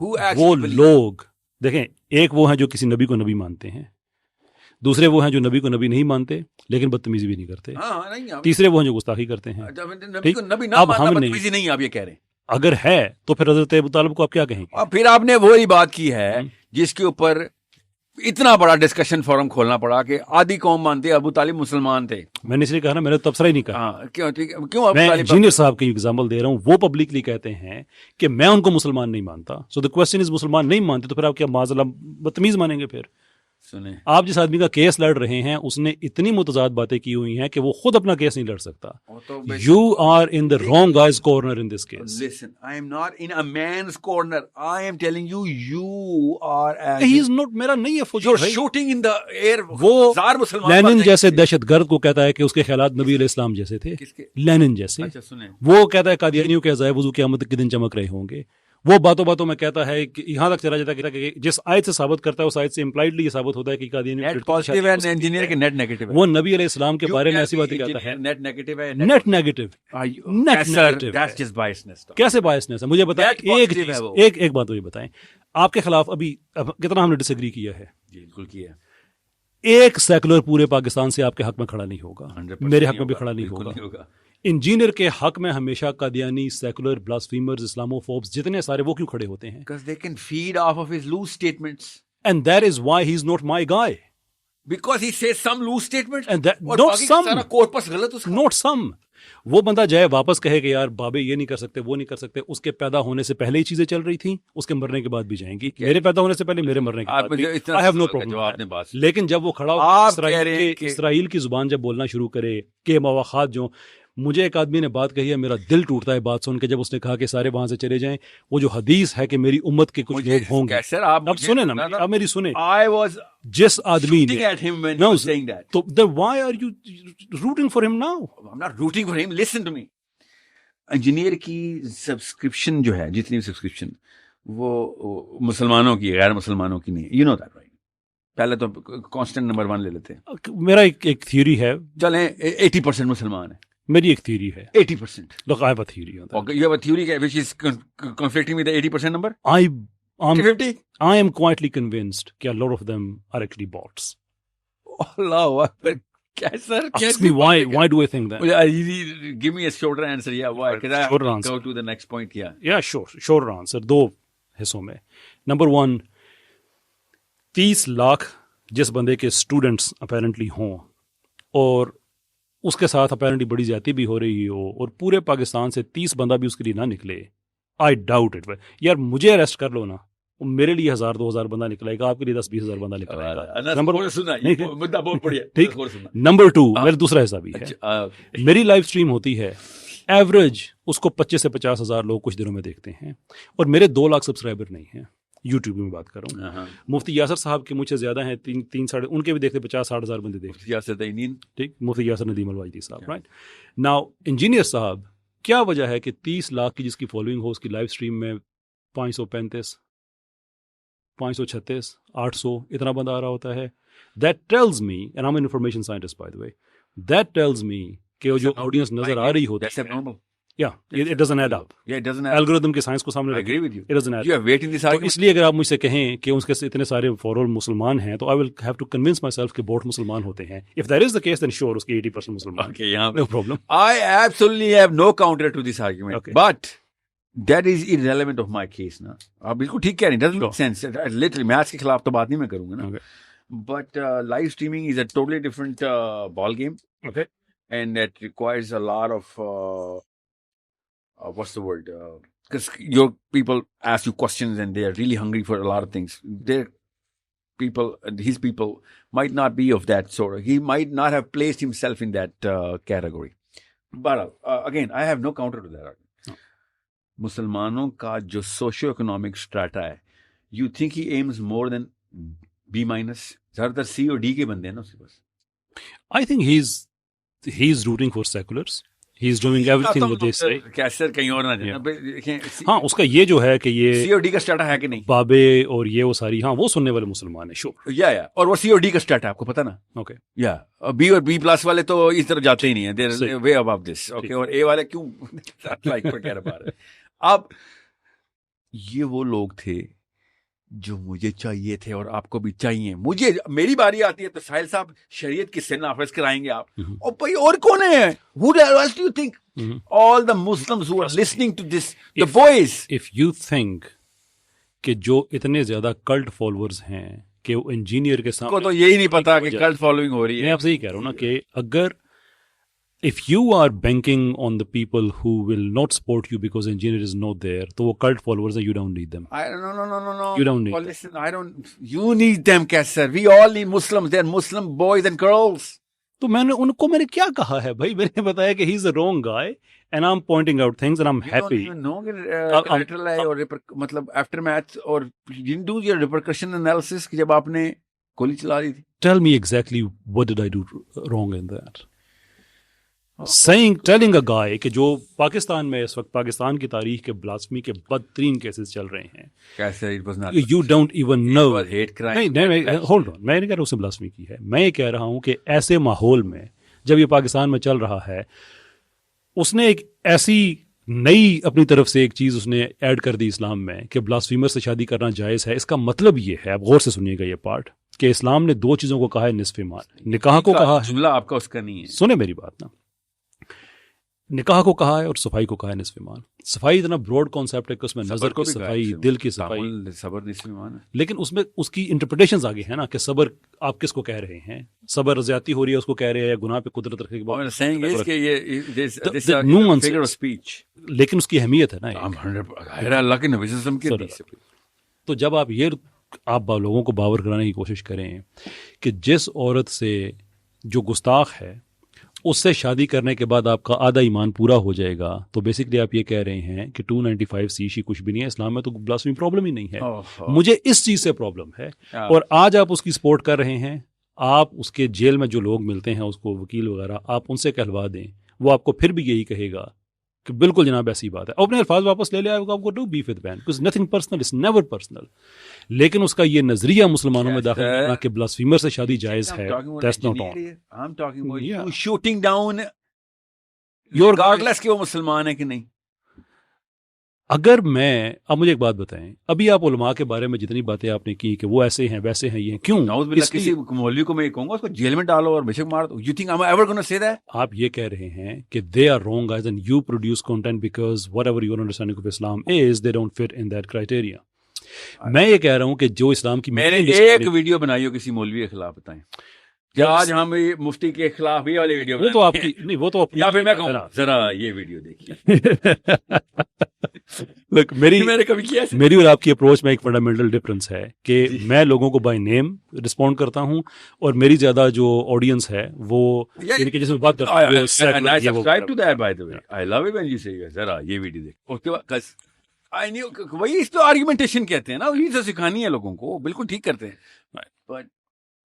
وہ لوگ دیکھیں, ایک وہ ہیں جو کسی نبی کو نبی مانتے ہیں, دوسرے وہ ہیں جو نبی کو نبی نہیں مانتے لیکن بدتمیزی بھی نہیں کرتے, تیسرے وہ ہیں جو گستاخی کرتے ہیں. اب ہم نہیں آپ یہ کہہ رہے ہیں, اگر ہے تو پھر حضرت ابو طالب کو آپ کیا کہیں گے؟ اور پھر آپ نے وہی بات کی ہے جس کے اوپر اتنا بڑا ڈسکشن فورم کھولنا پڑا کہ آدھی قوم مانتے ابو طالب مسلمان تھے. میں نے اس لیے کہا نا, میں نے تبصرہ ہی نہیں کہا. کیوں میں انجینئر صاحب کی ایگزامپل دے رہا ہوں, وہ پبلکلی کہتے ہیں کہ میں ان کو مسلمان نہیں مانتا. سو دا کوسچن از مسلمان نہیں مانتے تو پھر آپ کیا معاذ اللہ بدتمیز مانیں گے؟ پھر سنیں, آپ جس آدمی کا کیس لڑ رہے ہیں اس نے اتنی متضاد باتیں کی ہوئی ہیں کہ وہ خود اپنا کیس نہیں لڑ سکتا. You are in the wrong guys corner in this case. Listen, I am not in a man's corner. I am telling you, you are he is not. میرا نہیں ہے فوجی. You're shooting in the air. وہ linen جیسے دہشت گرد کو کہتا ہے کہ اس کے خیالات نبی علیہ السلام جیسے تھے. لینن جیسے. وہ کہتا ہے قادیانیوں کے عزائے وضو قیامت کے دن چمک رہے ہوں گے. وہ باتوں باتوں میں کہتا ہے کہ یہاں تک چلا جاتا ہے کہ جس آیت سے ثابت کرتا ہے اس آیت سے امپلائڈلی یہ ثابت ہوتا ہے کہ نیٹ نیگیٹو وہ نبی علیہ السلام کے بارے میں ایسی باتیں کہتا ہے. نیٹ نیگیٹو ہے. نیٹ نیگیٹو کیسے بائسنس ہے؟ مجھے بتائیں ایک بات مجھے بتائیں, آپ کے خلاف ابھی کتنا ہم نے ڈس ایگری کیا ہے؟ بالکل کیا. ایک سیکولر پورے پاکستان سے آپ کے حق میں کھڑا نہیں ہوگا, میرے حق میں بھی کھڑا نہیں ہوگا. انجینئر کے حق میں ہمیشہ قادیانی, سیکولر, بلاسفیمرز, اسلاموفوبس جتنے سارے وہ کیوں کھڑے ہوتے ہیں؟ Because they can feed off of his loose statements. And that is why he's not my guy. Because he says some loose statements. And that, not some. سارا کورپس غلط اس کا. Not some. وہ بندہ جائے واپس کہے کہ یار بابے یہ نہیں کر سکتے, وہ نہیں کر سکتے. اس کے پیدا ہونے سے پہلے ہی چیزیں چل رہی تھیں, اس کے مرنے کے بعد بھی جائیں گی. میرے پیدا ہونے سے پہلے, میرے مرنے کے بعد بھی. I have no problem. لیکن جب وہ کھڑا ہو اسرائیل کی زبان جب بولنا شروع کرے کہ مواخات جو مجھے ایک آدمی نے بات کہی ہے, میرا دل ٹوٹتا ہے بات سن کے, جب اس نے کہا کہ سارے وہاں سے چلے جائیں. وہ جو حدیث ہے کہ میری امت کے کچھ لوگ ہوں گے, اب سنیں نا, اب میری سنیں, جس آدمی نے تو why are you rooting for him now? I'm not rooting for him. Listen to me. Engineer کی سبسکرپشن جو ہے, جتنی سبسکرپشن, وہ مسلمانوں کی, غیر مسلمانوں کی نہیں. You know that right. پہلے تو کانسٹنٹ نمبر 1 لے لیتے ہیں. میرا ایک تھیوری ہے, چلیں 80% مسلمان ہیں. میری ایک تھیوری ہے 80%. Look, I have a theory on that. Okay, you have a theory which is conflicting with the 80% number? 50? I am quietly convinced that a lot of them are actually bots. Allahu Akbar. Sir, ask me why do I think that? Give me a shorter answer. Yeah, why? Because I have to go to the next point. Yeah, sure. Shorter answer. 2 حصوں میں. Number 1, 30 lakh جس بندے کے students apparently ہوں اور اس کے ساتھ apparently بڑی زیادتی بھی ہو رہی ہو, اور پورے پاکستان سے 30 بندہ بھی اس کے لیے نہ نکلے, آئی ڈاؤٹ اٹ. یار مجھے اریسٹ کر لو نا, میرے لیے 1000-2000 بندہ نکلے گا, آپ کے لیے 10-20,000 بندہ نکلے گا. نمبر 2, میرا دوسرا حصہ بھی ہے. میری لائیو اسٹریم ہوتی ہے, ایوریج اس کو 25 سے 50,000 لوگ کچھ دنوں میں دیکھتے ہیں, اور میرے 2 لاکھ سبسکرائبر نہیں ہیں. یوٹیوب میں بات کر رہا ہوں. مفتی یاسر صاحب کے مجھ سے زیادہ ہیں, 3-3 ان کے بھی دیکھتے 50-60 ہزار بندے دیکھتے. ٹھیک, مفتی یاسر ندیم الواجدی صاحب, رائٹ. ناؤ انجینئر صاحب, کیا وجہ ہے کہ 30 لاکھ کی جس کی فالوئنگ ہو, اس کی لائیو اسٹریم میں 535, 536, 800 اتنا بندہ آ رہا ہوتا ہے. That tells me, and I M an information scientist by the way, that tells me کہ جو آڈینس نظر آ رہی ہوتی ہے, it doesn't add up. Algorithm کے سائنس کو سامنے agree with you. It doesn't add up. تو اس لیے اگر آپ مجھ سے کہیں کہ اس کے اتنے سارے فورول مسلمان ہیں, تو I will have to convince myself کہ بہت مسلمان ہوتے ہیں. If that is the case, then sure اس کے 80% مسلمان. Okay, no problem. I absolutely have no counter to this argument. Okay. But that is irrelevant of my case نا. آپ بالکل ٹھیک کہہ رہے ہیں. Doesn't make sense. Literally میں آج کے خلاف تو بات نہیں میں کروں گا نا. But live streaming is a totally different ball game. Okay. And it requires a lot of what's the word? Because your people ask you questions and they are really hungry for a lot of things. Their people, his people might not be of that sort. He might not have placed himself in that category. But again, I have no counter to that argument. Muslimanon ka jo socio-economic strata hai, you think he aims more than B-? Zyadatar C or D ke bande hain na uske paas. I think he's rooting for seculars. He is doing everything what they say. کیسر کہیں اور نہ جانا. ہاں, اس کا یہ جو ہے کہ یہ سی اور ڈی کا اسٹاٹا ہے کہ نہیں, بابے اور یہ وہ ساری, ہاں وہ سننے والے مسلمان ہیں. شور یا اور وہ سی اور ڈی کا اسٹاٹا ہے, آپ کو پتا نا. اوکے, یا بی اور بی پلس والے تو اس طرف جاتے ہی نہیں ہیں. دیر وے ابو دس. اوکے, اور اے والے کیوں لائک فورگیٹ اباؤٹ اٹ. اب یہ وہ لوگ تھے جو مجھے چاہیے تھے اور آپ کو بھی چاہیے. مجھے میری باری آتی ہے تو ساحل صاحب شریعت کس سے نافذ کرائیں گے آپ, اور بھائی اور کون ہے؟ Who else do you think? All the Muslims who are listening to this, the voice. If you think کہ جو اتنے زیادہ کلٹ فالوورز ہیں کہ وہ انجینئر کے سامنے کو تو یہی نہیں پتا کہ کلٹ فالوئنگ ہو رہی ہے. میں آپ سے یہ کہہ رہا ہوں نا کہ اگر if you are banking on the people who will not support you because engineer is not there, تو وہ cult followers ہیں, you don't need them. No. You don't need them. Listen, I don't. You need them, Kassar. We all need Muslims. They're Muslim boys and girls. تو میں نے ان کو میں نے کیا کہا ہے بھائی, میں نے بتایا کہ he is the wrong guy and I'm pointing out things and I'm happy. You don't even know کہ collateral ہے اور مطلب aftermath, اور you didn't do your repercussion analysis کہ جب آپ نے گولی چلا دی تھی. Tell me exactly what did I do wrong in that? telling a guy کہ جو پاکستان میں اس وقت پاکستان کی تاریخ کے بلاسفمی کے بدترین کیسز چل رہے ہیں, you don't even know. Hold on, میں نہیں کہہ رہا اسے بلاسفمی کی ہے, میں یہ کہہ رہا ہوں کہ ایسے ماحول میں جب یہ پاکستان میں چل رہا ہے, اس نے ایک ایسی نئی اپنی طرف سے ایک چیز اس نے ایڈ کر دی اسلام میں کہ بلاسفیمر سے شادی کرنا جائز ہے. اس کا مطلب یہ ہے, آپ غور سے سنیے گا یہ پارٹ, کہ اسلام نے 2 چیزوں کو کہا ہے نصف ایمان. نکاح کو کہا ہے, جملہ آپ کا اس کا نہیں ہے, سنیں میری بات نا, نکاح کو کہا ہے اور صفائی کو کہا ہے نصف ایمان. صفائی اتنا براڈ کانسیپٹ ہے کہ اس میں نظر کی صفائی, دل کی صفائی, صبر نصف ایمان ہے. لیکن اس میں اس کی انٹرپریٹیشنز آگے ہیں نا کہ صبر آپ کس کو کہہ رہے ہیں, صبر زیادتی ہو رہی ہے اس کو کہہ رہے ہیں, یا گناہ پہ قدرت رکھنے کے بعد, لیکن اس کی اہمیت ہے نا اللہ کے نبی صلی اللہ علیہ وسلم کے. تو جب آپ لوگوں کو باور کرانے کی کوشش کریں کہ جس عورت سے جو گستاخ ہے اس سے شادی کرنے کے بعد آپ کا آدھا ایمان پورا ہو جائے گا، تو بیسکلی آپ یہ کہہ رہے ہیں کہ 295 CC کچھ بھی نہیں ہے، اسلام میں تو بلاسفیمی پرابلم ہی نہیں ہے. مجھے اس چیز سے پرابلم ہے، اور آج آپ اس کی سپورٹ کر رہے ہیں. آپ اس کے جیل میں جو لوگ ملتے ہیں اس کو وکیل وغیرہ، آپ ان سے کہلوا دیں، وہ آپ کو پھر بھی یہی کہے گا کہ بالکل جناب ایسی بات ہے. اپنے الفاظ واپس لے لے، آپ کو do beef with man because nothing personal, it's never personal. لیکن اس کا یہ نظریہ مسلمانوں میں داخل کرنا کہ بلاسفیمر سے شادی جائز ہے، that's not on. I'm talking about shooting down regardless کہ وہ مسلمان ہے کہ نہیں. اگر میں اب مجھے ایک بات بتائیں، ابھی آپ علماء کے بارے میں جتنی باتیں آپ نے کی کہ وہ ایسے ہیں ویسے ہیں، یہ کیوں؟ کسی مولوی کو میں یہ کہوں گا اس کو جیل میں ڈالو اور بے شک مار دو. You think I'm ever going to say that? آپ یہ کہہ رہے ہیں کہ they are wrong guys and you produce content because whatever your understanding of Islam is they don't fit in that criteria. میں یہ کہہ رہا ہوں کہ جو اسلام کی میں نے ایک ویڈیو بنائی ہو کسی مولوی کے خلاف، بتائیں کیا آج ہم مفتی کے خلاف یہ والی ویڈیو؟ وہ تو آپ کی نہیں، وہ تو یا پھر میں کہوں ذرا یہ ویڈیو دیکھیے. میری اور آپ کی اپروچ میں ایک فنڈامنٹل ڈفرنس ہے کہ میں لوگوں کو بائی نیم رسپونڈ کرتا ہوں، اور میری زیادہ جو آڈینس ہے وہ جس میں بات کرتا ہے وہی اس پہ آرگومنٹیشن کہتے ہیں نا، وہی سے سکھانی ہے لوگوں کو، بالکل ٹھیک کرتے ہیں. But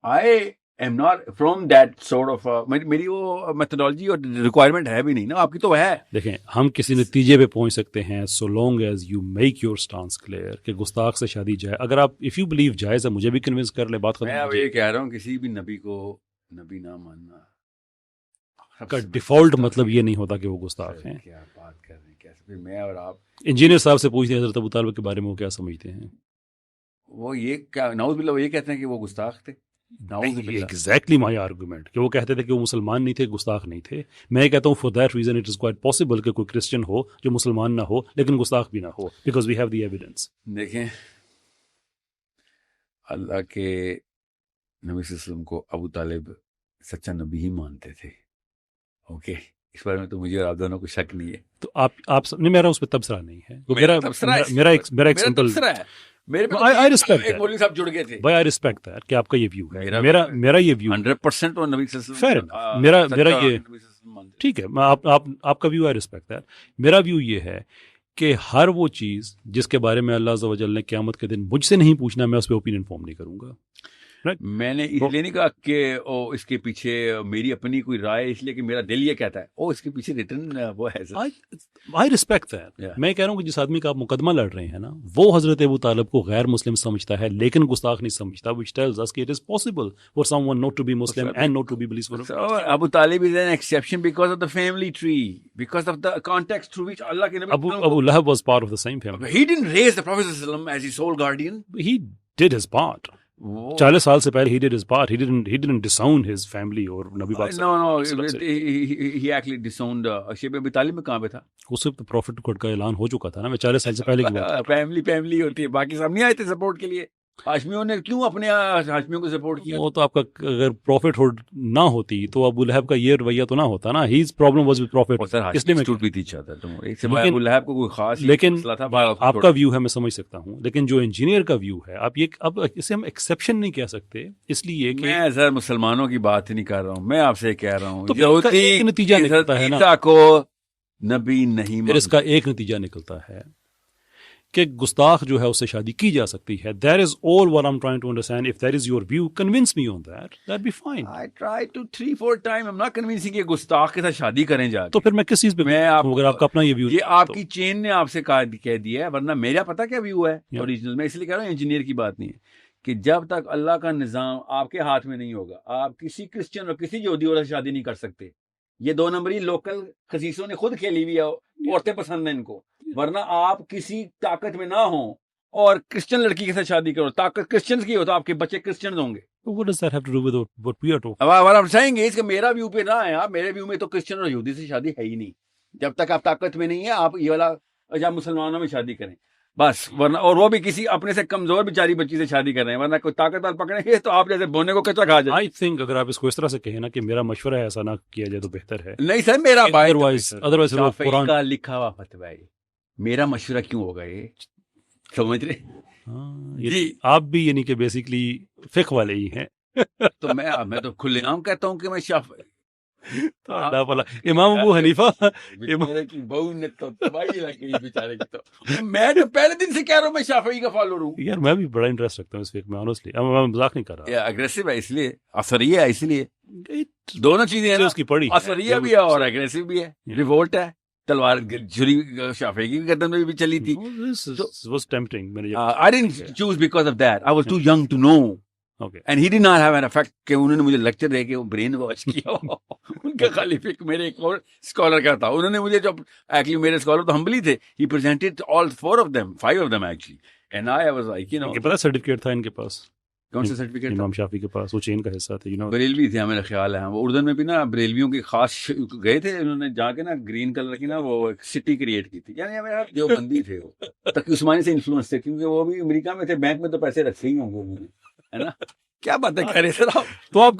I am not from that sort of, میری وہ میتھڈالوجی اور ریکوائرمنٹ ہے بھی نہیں نا، آپ کی تو ہے. دیکھیں ہم کسی نتیجے پہ پہنچ سکتے ہیں so long as you make your stance clear کہ گستاخ سے شادی جائے. اگر آپ اف یو بلیو جائز ہے، مجھے بھی کنونس کر لے، بات ختم. میں اب یہ کہہ رہا ہوں کسی بھی نبی کو نبی نہ ماننا کا ڈیفالٹ مطلب یہ نہیں ہوتا کہ وہ گستاخ ہیں. کیا بات کر رہے ہیں، کیسے میں اور آپ انجینئر صاحب سے پوچھتے ہیں حضرت ابو طالب کے بارے میں وہ کیا سمجھتے ہیں. وہ یہ کیا نعوذ باللہ وہ یہ کہتے ہیں کہ وہ گستاخ تھے. ایگزیکٹلی مائی آرگومنٹ کہ وہ کہتے تھے کہ وہ مسلمان نہیں تھے، گستاخ نہیں تھے. میں یہ کہتا ہوں for that reason it is quite possible کہ کوئی کرسچن ہو جو مسلمان نہ ہو لیکن گستاخ بھی نہ ہو، because we have the evidence. دیکھیں اللہ کے نبی صلی اللہ علیہ وسلم کو ابو طالب سچا نبی ہی مانتے تھے. اوکے، اس بارے میں تو مجھے اور آپ دونوں کو شک نہیں ہے. تو آپ نہیں، میرا اس پہ تبصرہ نہیں ہے، میرا ایک سمپل I respect that. مولوی صاحب جڑ گئے تھے. I respect that کہ آپ کا یہ ویو ہے. میرا یہ ویو 100% وہ نبی صلی اللہ علیہ وسلم. fair enough. میرا یہ ٹھیک ہے، میں آپ کا ویو I respect that. میرا ویو یہ ہے کہ ہر وہ چیز جس کے بارے میں اللہ عز و جل نے قیامت کے دن مجھ سے نہیں پوچھنا، میں اس پہ اوپینین فارم نہیں کروں گا. میں نے اس لیے نہیں کہا کہ اس کے پیچھے میری اپنی کوئی رائے، اس لیے کہ میرا دل یہ کہتا ہے اس کے پیچھے ریٹرن وہ ہے. I respect that. میں کہہ رہا ہوں کہ جس آدمی کا آپ مقدمہ لڑ رہے ہیں نا، وہ حضرت ابو طالب کو غیر مسلم سمجھتا ہے لیکن گستاخ نہیں سمجھتا، which tells us کہ it is possible for someone not to be Muslim and not to be believers. Abu Talib is an exception because of the family tree, because of the context through which Allah ke Nabi Abu Lahab was part of the same family. He didn't raise the Prophet sallallahu alaihi wasallam as his sole guardian. He did his part. 40 سال سے پہلے he did his part. He didn't disown his family اور نبی پاک. No, he actually disowned. شیب ابی طالب میں کہاں پہ تھا؟ اس وقت پروفٹ کوڈ کا اعلان ہو چکا تھا نا. میں 40 سال سے پہلے کی بات. فیملی ہوتی ہے، باقی سب نہیں آئے تھے سپورٹ کے لیے. ہاشمیوں نے کیوں اپنے ہاشمیوں کو سپورٹ کیا؟ وہ تو آپ کا اگر پروفٹ ہوڈ نہ ہوتی تو ابو لہب کا یہ رویہ تو نہ ہوتا نا. His problem was with prophet. اس لیے میں ٹوٹ بھی تھی چاہتا تھا ایک سے ابو لہب کو کوئی خاص، لیکن آپ کا ویو ہے میں سمجھ سکتا ہوں، لیکن جو انجینئر کا ویو ہے آپ یہ اب اسے ہم ایکسیپشن نہیں کہہ سکتے، اس لیے کہ میں سر مسلمانوں کی بات نہیں کر رہا ہوں، میں آپ سے کہہ رہا ہوں ایک نتیجہ نکلتا ہے نا کو نبی نہیں. پھر اس کا ایک نتیجہ نکلتا ہے کہ گستاخ جو ہے اس سے شادی کی جا سکتی ہے. That is all what I'm trying to understand. If that is your view, convince me on that. That'd be fine. I tried to 3-4 times. I'm not convincing کہ گستاخ کے ساتھ شادی کریں جا کے. تو پھر میں کس چیز پہ اگر آپ کا اپنا یہ ویو، یہ آپ کی چین نے آپ سے کہہ دیا ہے، ورنہ میرا پتہ کیا ویو ہے اوریجنل. میں اس لیے کہہ رہا ہوں انجینئر کی بات نہیں ہے کہ جب تک اللہ کا نظام آپ کے ہاتھ میں نہیں ہوگا، آپ کسی کرسچن اور کسی یہودی عورت سے شادی نہیں کر سکتے. یہ 2 نمبری لوکل خسیسوں نے خود کھیلی ہوئی ہے، عورتیں پسند ہیں ان کو. ورنہ آپ کسی طاقت میں نہ ہوں اور کرسچن لڑکی کے ساتھ شادی کرو، طاقت کرسچنز کی ہو تو آپ کے بچے کرسچنز ہوں گے. What does that have to do with what we are talking? What I'm saying is کہ میرا ویو پہ نہ ہے. آپ میرے ویو میں تو کرسچن اور یہودی سے شادی ہے ہی نہیں. جب تک آپ طاقت میں نہیں ہے آپ یہ والا جب مسلمانوں میں شادی کریں بس، ورنہ اور وہ بھی کسی اپنے سے کمزور بیچاری بچی سے شادی کر رہے ہیں، ورنہ کوئی طاقت وال پکڑیں گے تو آپ جیسے بونے کو کچا کھا جائے. I think اگر آپ اس کو اس طرح سے کہیں نا کہ میرا مشورہ ہے ایسا نہ کیا جائے تو بہتر ہے. نہیں سر، میرا ادروائز قرآن کا لکھا ہوا فتویٰ ہے، میرا مشورہ کیوں ہوگا یہ سمجھ رہے جی. آپ بھی یعنی کہ بیسیکلی فقہ والے ہی ہیں. تو میں تو کھلے عام کہتا ہوں کہ میں امام ابو حنیفہ کی بہو نے تو تباہی لگی بیچارے کی. تو میں تو پہلے دن سے کہہ رہا ہوں میں شافعی کا فالوور ہوں یار. میں بھی بڑا انٹرسٹ رکھتا ہوں اس فقہ میں آنیسٹلی. میں مذاق نہیں کر رہا. اگریسو ہے اس لیے, اثریہ ہے اس لیے, دونوں چیزیں ہیں اس کی پڑھی اثریہ بھی ہے اور اگریسو بھی ہے, ریوولٹ ہے. تلوار چھری شافعی کی گردن میں بھی چلی تھی. was tempting. I didn't choose because of that. I was too young to know. Okay. And he did not have an effect کہ انہوں نے مجھے لیکچر دے کے برین واش کیا. ان کا خالی فکر میرے ایک اور اسکالر کا تھا. انہوں نے مجھے جو ایکچولی میرے اسکالر تو ہمبلی تھے. He presented all 4 of them, 5 of them actually. And I was like, you know. پتہ سرٹیفکیٹ تھا ان کے پاس. کون سا سرٹیفکیٹ؟ امام شافعی کے پاس. وہ چین کا حصہ تھا. بریلوی تھے میرا خیال ہے. وہ اردن میں بھی نا بریلویوں کی خاص گئے تھے. انہوں نے جا کے نا گرین کلر کی نا وہ سٹی کریٹ کی تھی. یعنی میرا جو بندی تھے وہ تقی عثمانی سے انفلوئنس تھے کیونکہ وہ بھی امریکہ میں تھے. بینک میں تو پیسے رکھے ہی ہوں گے, ہے نا. کیا باتیں کرے سر آپ. تو آپ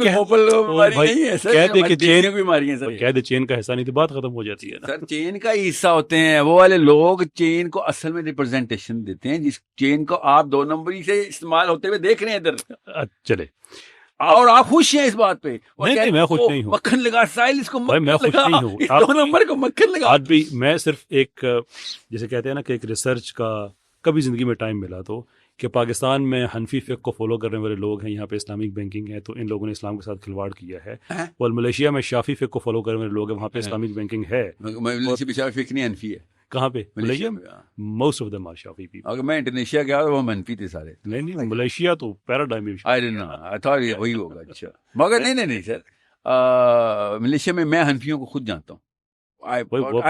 کہہ دے چین کا حصہ نہیں تو بات ختم ہو جاتی ہے. سر چین کا حصہ ہوتے ہیں وہ والے لوگ. چین کو اصل میں ریپرزینٹیشن دیتے ہیں جس چین کو آپ 2 نمبری سے استعمال ہوتے ہوئے دیکھ رہے ہیں ادھر. چلے اور آپ خوش ہیں اس بات پہ؟ نہیں میں خوش نہیں ہوں. مکھن لگا سائل اس کو, میں خوش نہیں ہوں. 2 نمبر کو مکھن لگا. آج بھی میں صرف ایک جیسے کہتے ہیں نا کہ ایک ریسرچ کا کبھی زندگی میں ٹائم ملا تو کہ پاکستان میں حنفی فقہ کو فالو کرنے والے لوگ ہیں, یہاں پہ اسلامک بینکنگ ہے تو ان لوگوں نے اسلام کے ساتھ کھلواڑ کیا ہے. اور ملیشیا میں شافی فقہ کو فالو کرنے والے لوگ ہیں, وہاں پہ اسلامک بینکنگ ہے. شافی فقہ نہیں حنفی ہے. کہاں پہ؟ ملیشیا میں most of them are Shafi people. اگر میں انڈونیشیا گیا تو وہ منفی تھے سارے. نہیں ملیشیا تو پیراڈائم ہے. I don't know, I thought وہی ہوگا. اچھا مگر نہیں سر, ملیشیا میں میں حنفیوں کو خود جانتا ہوں. I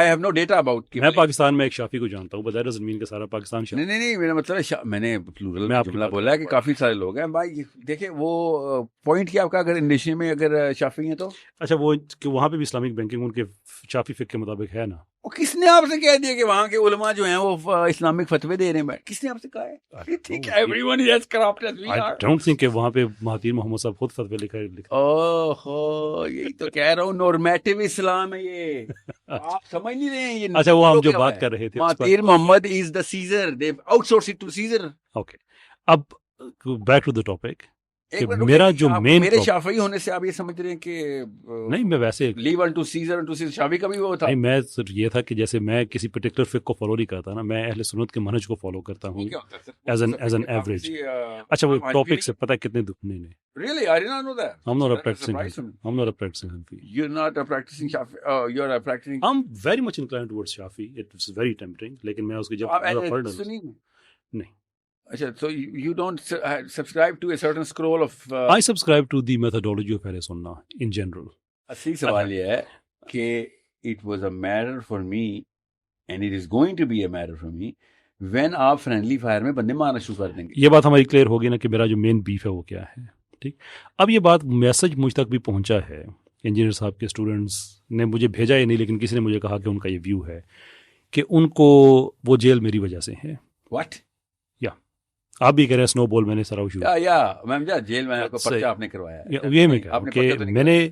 have no data about. میں پاکستان میں ایک شافی کو جانتا ہوں, بظاہر زمین کا سارا پاکستان شافی. نہیں میرا مطلب ہے میں نے پلورل جملہ بولا ہے کہ کافی سارے لوگ ہیں بھائی. دیکھیں وہ پوائنٹ کیا آپ کا, اگر انڈونیشیا میں اگر شافی ہیں تو اچھا وہ کہ وہاں پہ بھی اسلامک بینکنگ ان کے شافی فقہ کے مطابق ہے نا. وہ کس نے آپ سے کہہ دیا کہ وہاں کے علماء جو ہیں وہ اسلامک فتوے دے رہے ہیں؟ کس نے آپ سے کہا ہے؟ I don't think کہ وہاں پہ مہاتیر محمد صاحب خود فتوے لکھا. اوہو یہی تو کہہ رہا ہوں, نارمیٹو اسلام ہے یہ. آپ سمجھ نہیں رہے ہیں. اچھا وہ ہم جو بات کر رہے تھے Mahathir Mohamad is the Caesar, they outsource it to Caesar. Okay اب بیک ٹو دا ٹاپک. میرا جو مین میرے شافعی ہونے سے آپ یہ سمجھ رہے ہیں کہ نہیں میں ویسے لیو ان ٹو سیزر ٹو سیزر شافعی کا بھی وہ تھا. نہیں میں صرف یہ تھا کہ جیسے میں کسی پرٹیکولر فقہ کو فالو نہیں کرتا نا, میں اہل سنت کے منہج کو فالو کرتا ہوں ایز این ایوریج. اچھا وہ ٹاپک سے پتہ ہے کتنے نہیں really I did not know that. I'm not a practicing Hanfi. You're not a practicing Shafi. You're a practicing. I'm very much inclined towards Shafi. It's very tempting. لیکن میں اس کی جب پڑھ نہیں. اچھا so you don't subscribe to a certain scroll of I subscribe to the methodology of Ahl Sunnah in general. اصلی سوال یہ ہے کہ it was a matter for me and it is going to be a matter for me when آپ friendly fire میں بندے مارنا شروع کر دیں گے. یہ بات ہماری کلیئر ہوگی نا کہ میرا جو مین بیف ہے وہ کیا ہے. ٹھیک, اب یہ بات میسج مجھ تک بھی پہنچا ہے. انجینئر صاحب کے اسٹوڈنٹس نے مجھے بھیجا ہی نہیں, لیکن کسی نے مجھے کہا کہ ان کا یہ ویو ہے کہ ان کو وہ جیل میری وجہ سے ہے. واٹ آپ بھی کہہ رہے ہیں سنو بال میں نے سرا شروع میم جیل میں آپ کو پرچہ آپ نے کروایا ہے. یہ میں کہہ رہا ہوں کہ میں نے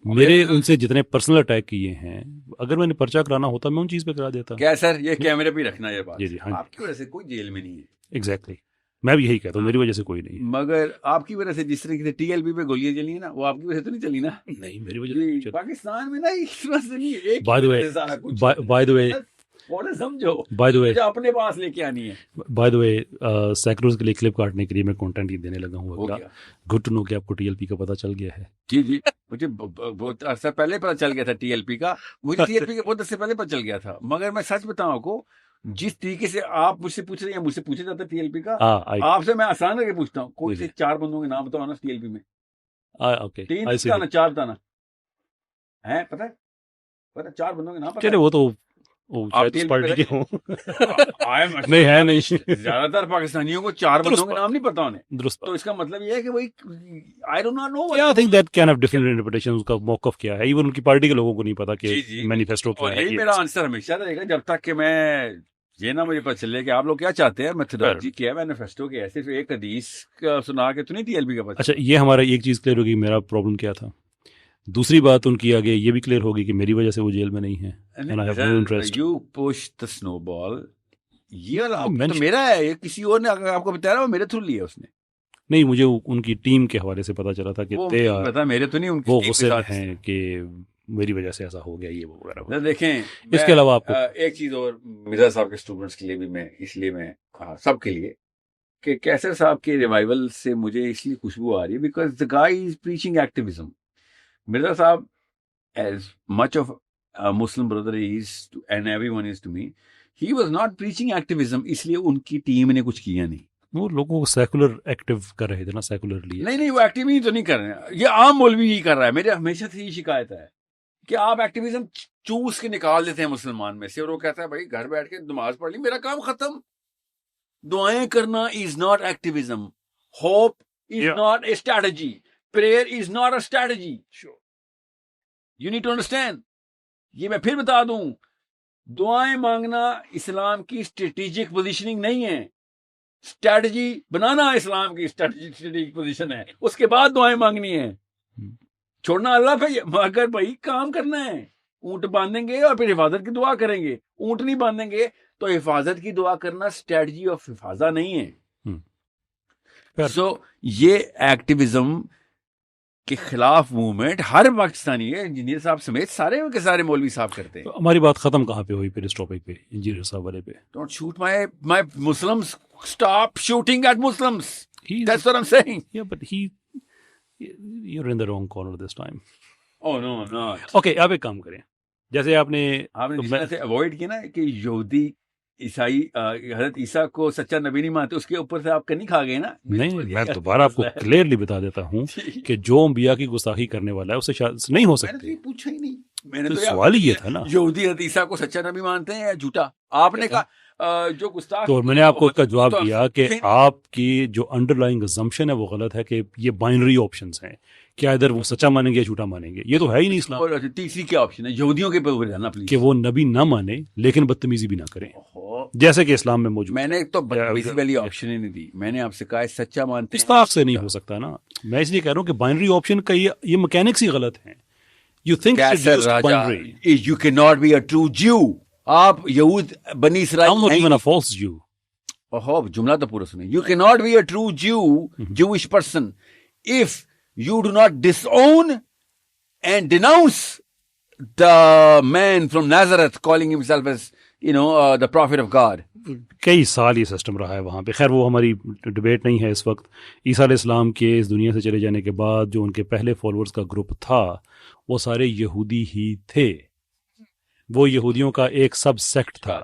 میرے ان سے جتنے پرسنل اٹیک کیے ہیں, اگر میں نے پرچہ کرانا ہوتا میں ان چیز پہ کرا دیتا. کیا سر یہ کیمرے پہ رکھنا یہ بات؟ جی آپ کی وجہ سے کوئی جیل میں نہیں ہے. ایگزیکٹلی میں بھی یہی کہتا ہوں, میری وجہ سے کوئی نہیں. مگر آپ کی وجہ سے جس طریقے سے ٹی ایل پی پہ گولیاں چلی ہیں نا, وہ آپ کی وجہ سے تو نہیں چلی نا. نہیں میری وجہ سے پاکستان میں نا اس وجہ سے نہیں. بائی دا وے سمجھو اپنے پاس لے کے آنی ہے. بائی دا وے سیکرز کے لیے کلپ کاٹنے کے لیے میں کنٹینٹ ہی دینے لگا ہوں. گڈ ٹو نو کہ آپ کو ٹی ایل پی کا پتہ چل گیا ہے. جی مجھے بہت عرصہ پہلے پتہ چل گیا تھا ٹی ایل پی کا. مجھے ٹی ایل پی کا بہت عرصے پہلے پتہ چل گیا تھا. مگر میں سچ بتاؤں آپ کو, جس طریقے سے آپ مجھ سے پوچھ رہے ہیں مجھ سے پوچھا جاتا ہے ٹی ایل پی کا, آپ سے میں آسان کر کے پوچھتا ہوں کوئی سے 4 بندوں کے نام بتاؤ نا ٹی ایل پی میں. 4 بتانا ہے, پتہ ہے 4 بندوں کے نام. چلے وہ تو نہیں ہے نہیں, زیادہ تر پاکستانیوں کو 4 بندوں کے نام نہیں پتا ہونے. درست. تو اس کا مطلب یہ ہے کہ وہی I do not know. I think that can have different interpretations. اس کا موقف کیا ہے, ایون ان کی پارٹی کے لوگوں کو نہیں پتا کہ مینیفیسٹو کیا ہے. یہی میرا آنسر ہمیشہ رہے گا جب تک کہ میں یہ نہ مجھے پتہ چلے کہ آپ لوگ کیا چاہتے ہیں, میتھڈالوجی کیا ہے, مینیفیسٹو کیا ہے. صرف ایک حدیث سنا کے تو نہیں ٹی ایل پی کا پتہ. اچھا یہ ہمارا ایک چیز کلیئر ہوگی, میرا پرابلم کیا تھا. دوسری بات ان کی آگے یہ بھی کلیئر ہوگی کہ میری وجہ سے وہ جیل میں نہیں ہے. You push the snowball. یہ میرا ہے, یہ کسی اور نے آپ کو بتایا وہ میرے تھرو لیا اس نے. نہیں مجھے ان کی ٹیم کے حوالے سے پتا چلا تھا کہ پتا میرے تو نہیں, وہ غصے ہیں کہ میری وجہ سے ایسا ہو گیا یہ وہ وغیرہ. دیکھیں اس کے علاوہ آپ کو ایک چیز اور مرزا صاحب کے اسٹوڈنٹس کے لیے بھی میں اس لیے میں سب کے لیے کہ کیسر صاحب کے ریوائول سے مجھے اس لیے خوشبو آ رہی ہے because the guy is preaching activism. Mirza sahib as much of Muslim brother is and every one is to me, he was not preaching activism, اس لیے ان کی ٹیم نے کچھ کیا نہیں. وہ لوگوں کو سیکولر ایکٹیو کر رہے تھے نا, سیکولرلی. نہیں وہ ایکٹیو ہی تو نہیں کر رہے ہیں, یہ عام مولوی ہی کر رہا ہے. میرے ہمیشہ سے یہ شکایت ہے کہ آپ ایکٹیویزم چوس کے نکال دیتے ہیں مسلمان میں سے, اور وہ کہتا ہے بھائی گھر بیٹھ کے نماز پڑھ لی, میرا کام ختم. دعائیں کرنا is not activism, hope is not a strategy, prayer is not a strategy. You need to understand. یہ میں پھر بتا دوں, دعائیں مانگنا اسلام کی اسٹریٹجک پوزیشننگ نہیں ہے, اسٹریٹجی بنانا اسلام کی اسٹریٹجک پوزیشن ہے, اس کے بعد دعائیں مانگنی ہے. چھوڑنا اللہ پہ, مگر بھائی کام کرنا ہے. اونٹ باندھیں گے اور پھر حفاظت کی دعا کریں گے, اونٹ نہیں باندھیں گے تو حفاظت کی دعا کرنا اسٹریٹجی آف حفاظت نہیں ہے. سو یہ ایکٹیویزم کے خلاف موومنٹ ہر پاکستانی ہے, انجینئر صاحب سمیت سارے کے سارے مولوی صاحب کرتے ہیں. ہماری بات ختم کہاں پہ ہوئی پھر اس ٹاپک پہ, انجینئر صاحب والے پہ؟ Don't shoot my Muslims, stop shooting at Muslims, that's what I am seeing. Yeah, but you're in the wrong corner this time. Oh no, I'm not. Okay, آپ ایک کام کریں, جیسے آپ نے اوائڈ کیا نا کہ یہودی عیسائی حضرت عیسیٰ کو سچا نبی نہیں مانتے, اس کے اوپر سے آپ کنی کھا گئے نا. نہیں, میں دوبارہ آپ کو کلیئرلی بتا دیتا ہوں کہ جو انبیاء کی گستاخی کرنے والا ہے اسے نہیں ہو سکتے. میں نے پوچھا ہی نہیں, میں نے تو سوال یہ تھا نا, یہودی حضرت عیسیٰ کو سچا نبی مانتے ہیں یا جھوٹا. آپ نے کہا جو گستاخ, تو میں نے آپ کو اس کا جواب دیا کہ آپ کی جو انڈر لائنگ assumption ہے وہ غلط ہے کہ یہ بائنری آپشنز ہیں, کیا ادھر وہ سچا مانیں گے یا جھوٹا مانیں گے. یہ تو ہے ہی نہیں اسلام. اور تیسری کیا آپشن ہے یہودیوں کے اوپر جانا پلیز, کہ وہ نبی نہ مانے لیکن بدتمیزی بھی نہ کریں, جیسے کہ اسلام میں موجود. میں نے تو بدتمیزی والی آپشن ہی نہیں دی, میں نے آپ سے کہا سچا مانتے ہیں. استاق سے نہیں ہو سکتا نا, میں اس لیے کہہ رہا ہوں کہ بائنری آپشن کا یہ میکینکس ہی غلط ہیں. You think you can not be a true Jew. آپ یہود بنی اسرائیل, جملہ تو پورا سنیں. You can not be a true Jew, Jewish person, if you do not disown and denounce the man from Nazareth calling himself as the prophet of God. کئی سال یہ سسٹم رہا ہے وہاں پہ. خیر وہ ہماری ڈبیٹ نہیں ہے اس وقت. عیسیٰ علیہ السلام کے اس دنیا سے چلے جانے کے بعد جو ان کے پہلے فالوورز کا گروپ تھا وہ سارے یہودی ہی تھے, وہ یہودیوں کا ایک سب سیکٹ تھا.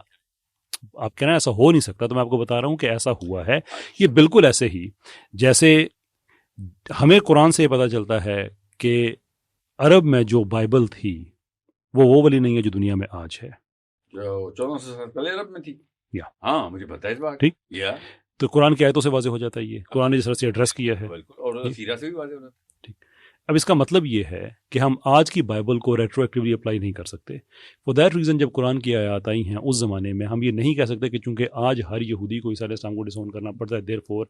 آپ کہنا ایسا ہو نہیں سکتا, تو میں آپ کو بتا رہا ہوں کہ ایسا ہوا ہے. یہ بالکل ایسے ہی جیسے ہمیں قرآن سے یہ پتہ چلتا ہے کہ عرب میں جو بائبل تھی وہ والی نہیں ہے جو دنیا میں آج ہے. جو 1400 سال پہلے عرب میں تھی. ہاں مجھے پتہ ہے اس بات. ٹھیک, تو قرآن کی آیتوں سے واضح ہو جاتا ہے, یہ قرآن نے جس طرح سے ایڈریس کیا ہے. اور سیرہ سے بھی واضح ہوتا ہے. ٹھیک, اب اس کا مطلب یہ ہے کہ ہم آج کی بائبل کو ریٹرو ایکٹیولی اپلائی نہیں کر سکتے. فور دیٹ ریزن جب قرآن کی آیات آئی ہیں اس زمانے میں, ہم یہ نہیں کہہ سکتے کہ چونکہ آج ہر یہودی کو عیسیٰ علیہ السلام کو ڈسون کرنا پڑتا ہے, therefore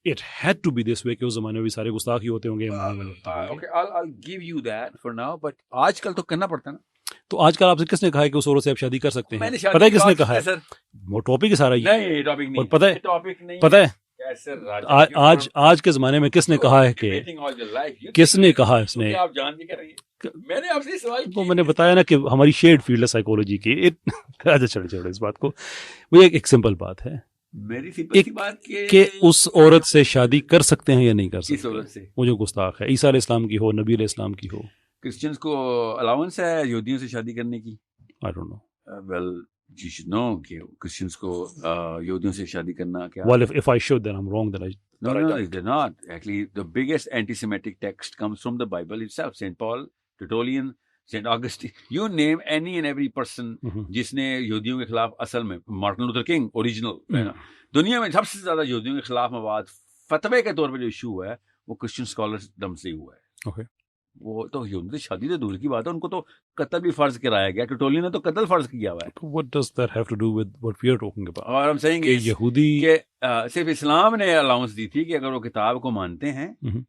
it had to be this way, کہ اس زمانے میں بھی سارے گستاخ ہی ہوتے ہوں گے. Okay, I'll give you that for now, but آج کل تو کرنا پڑتا ہے نا. تو آج کل آپ سے کس نے کہا ہے کہ اس عورت سے آپ شادی کر سکتے ہیں؟ پتہ ہے کس نے کہا ہے؟ وہ ٹاپک ہی سارا یہ, اور پتہ ہے آج کے زمانے میں کس نے کہا ہے کہ کس نے کہا اس نے, وہ میں نے بتایا نا کہ ہماری شیڈ فیلڈ ہے سائیکولوجی کی. چھوڑو اس بات کو, وہ ایک سمپل بات ہے کہ اس عورت سے شادی کر سکتے ہیں یا نہیں کر سکتے. وہ جو گستاخ ہے, عیسیٰ علیہ السلام کی ہو, نبی علیہ السلام کی ہو. کرسچنز کو الاؤنس ہے یہودیوں سے شادی کرنے کی؟ I don't know. Well, you should know کہ کرسچنز کو یہودیوں سے شادی کرنا کیا. Well, if I should, then I'm wrong. Then No, they're not. Actually, the biggest anti-Semitic text comes from the Bible itself. St. Paul, Tertullian, St. Augustine. You name any and every person جس نے یہودیوں کے خلاف, اصل میں Martin Luther king original, دنیا میں سب سے زیادہ یہودیوں کے خلاف مواد فتوے کے طور پہ جو ایشو ہوا ہے وہ کرسچن اسکالرز دم سے ہوا ہے. Okay. وہ تو یہودی شادی تو دور کی بات ہے, ان کو تو قتل بھی فرض کرایا گیا. ٹرٹولین نے تو قتل فرض کیا ہوا ہے. What does that have to do with what we are talking about? اور ہم saying کہ یہودی کہ صرف اسلام نے الاؤنس دی تھی کہ اگر وہ کتاب کو مانتے ہیں,